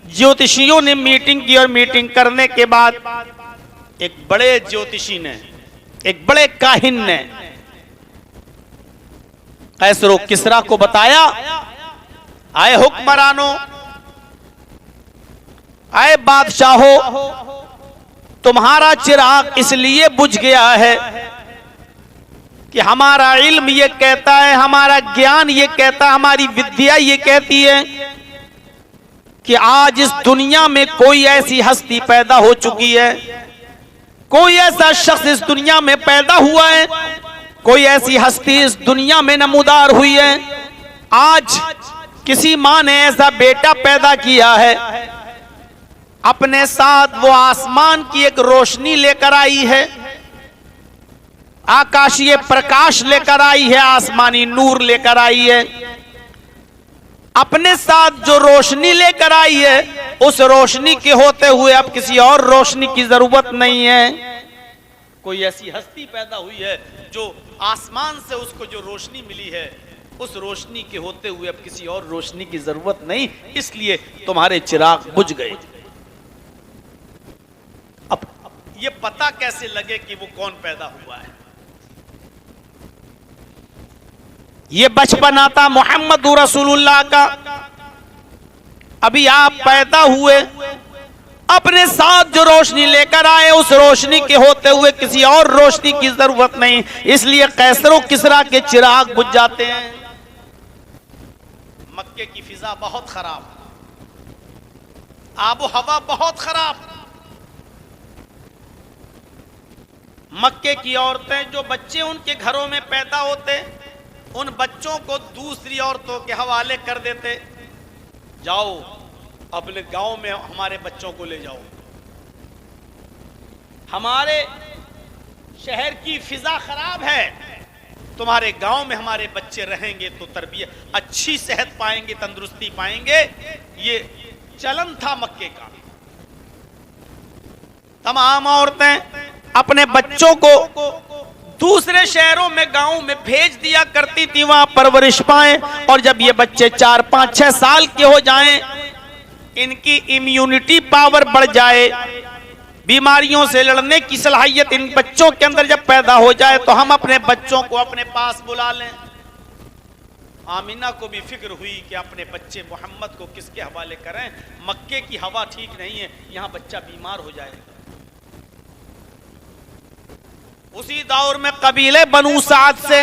ज्योतिषियों ने मीटिंग की, और मीटिंग करने के बाद एक बड़े ज्योतिषी ने, एक बड़े काहिन ने कैसर और किसरा को बताया, आए हुक्मरानो, आए बादशाहो, तुम्हारा चिराग इसलिए बुझ गया है कि हमारा इल्म ये कहता है, हमारा ज्ञान ये कहता है, हमारी विद्या ये कहती है कि आज इस दुनिया में कोई ऐसी हस्ती पैदा हो चुकी है, कोई ऐसा शख्स इस दुनिया में पैदा हुआ है, कोई ऐसी हस्ती इस दुनिया में नमूदार हुई है। आज किसी मां ने ऐसा बेटा पैदा किया है, अपने साथ वो आसमान की एक रोशनी लेकर आई है, आकाशीय प्रकाश लेकर आई है, आसमानी नूर लेकर आई है। अपने साथ जो रोशनी लेकर आई है, उस रोशनी के होते हुए अब किसी और रोशनी की जरूरत नहीं है। कोई ऐसी हस्ती पैदा हुई है जो आसमान से उसको जो रोशनी मिली है, उस रोशनी के होते हुए अब किसी और रोशनी की जरूरत नहीं, इसलिए तुम्हारे चिराग बुझ गए। अब ये पता कैसे लगे कि वो कौन पैदा हुआ है? ये बचपन आता मोहम्मद रसूलुल्लाह का। अभी आप पैदा हुए, अपने साथ जो रोशनी लेकर आए, उस रोशनी के होते हुए किसी और रोशनी की जरूरत नहीं, इसलिए कैसर और किसरा के चिराग बुझ जाते हैं। मक्के की फिजा बहुत खराब, आबो हवा बहुत खराब। मक्के की औरतें, जो बच्चे उनके घरों में पैदा होते, उन बच्चों को दूसरी औरतों के हवाले कर देते, जाओ अपने गांव में हमारे बच्चों को ले जाओ। हमारे शहर की फिजा खराब है, तुम्हारे गांव में हमारे बच्चे रहेंगे तो तरबियत, अच्छी सेहत पाएंगे, तंदुरुस्ती पाएंगे। ये चलन था मक्के का। तमाम औरतें अपने बच्चों को दूसरे शहरों में, गांव में भेज दिया करती थी, वहां परवरिश पाएं, और जब ये बच्चे 4, 5, 6 साल के हो जाएं, इनकी इम्यूनिटी पावर बढ़ जाए, बीमारियों से लड़ने की सलाहियत इन बच्चों के अंदर जब पैदा हो जाए, तो हम अपने बच्चों को अपने पास बुला लें। आमिना को भी फिक्र हुई कि अपने बच्चे मोहम्मद को किसके हवाले करें, मक्के की हवा ठीक नहीं है, यहां बच्चा बीमार हो जाएगा। उसी दौर में कबीले बनु साद से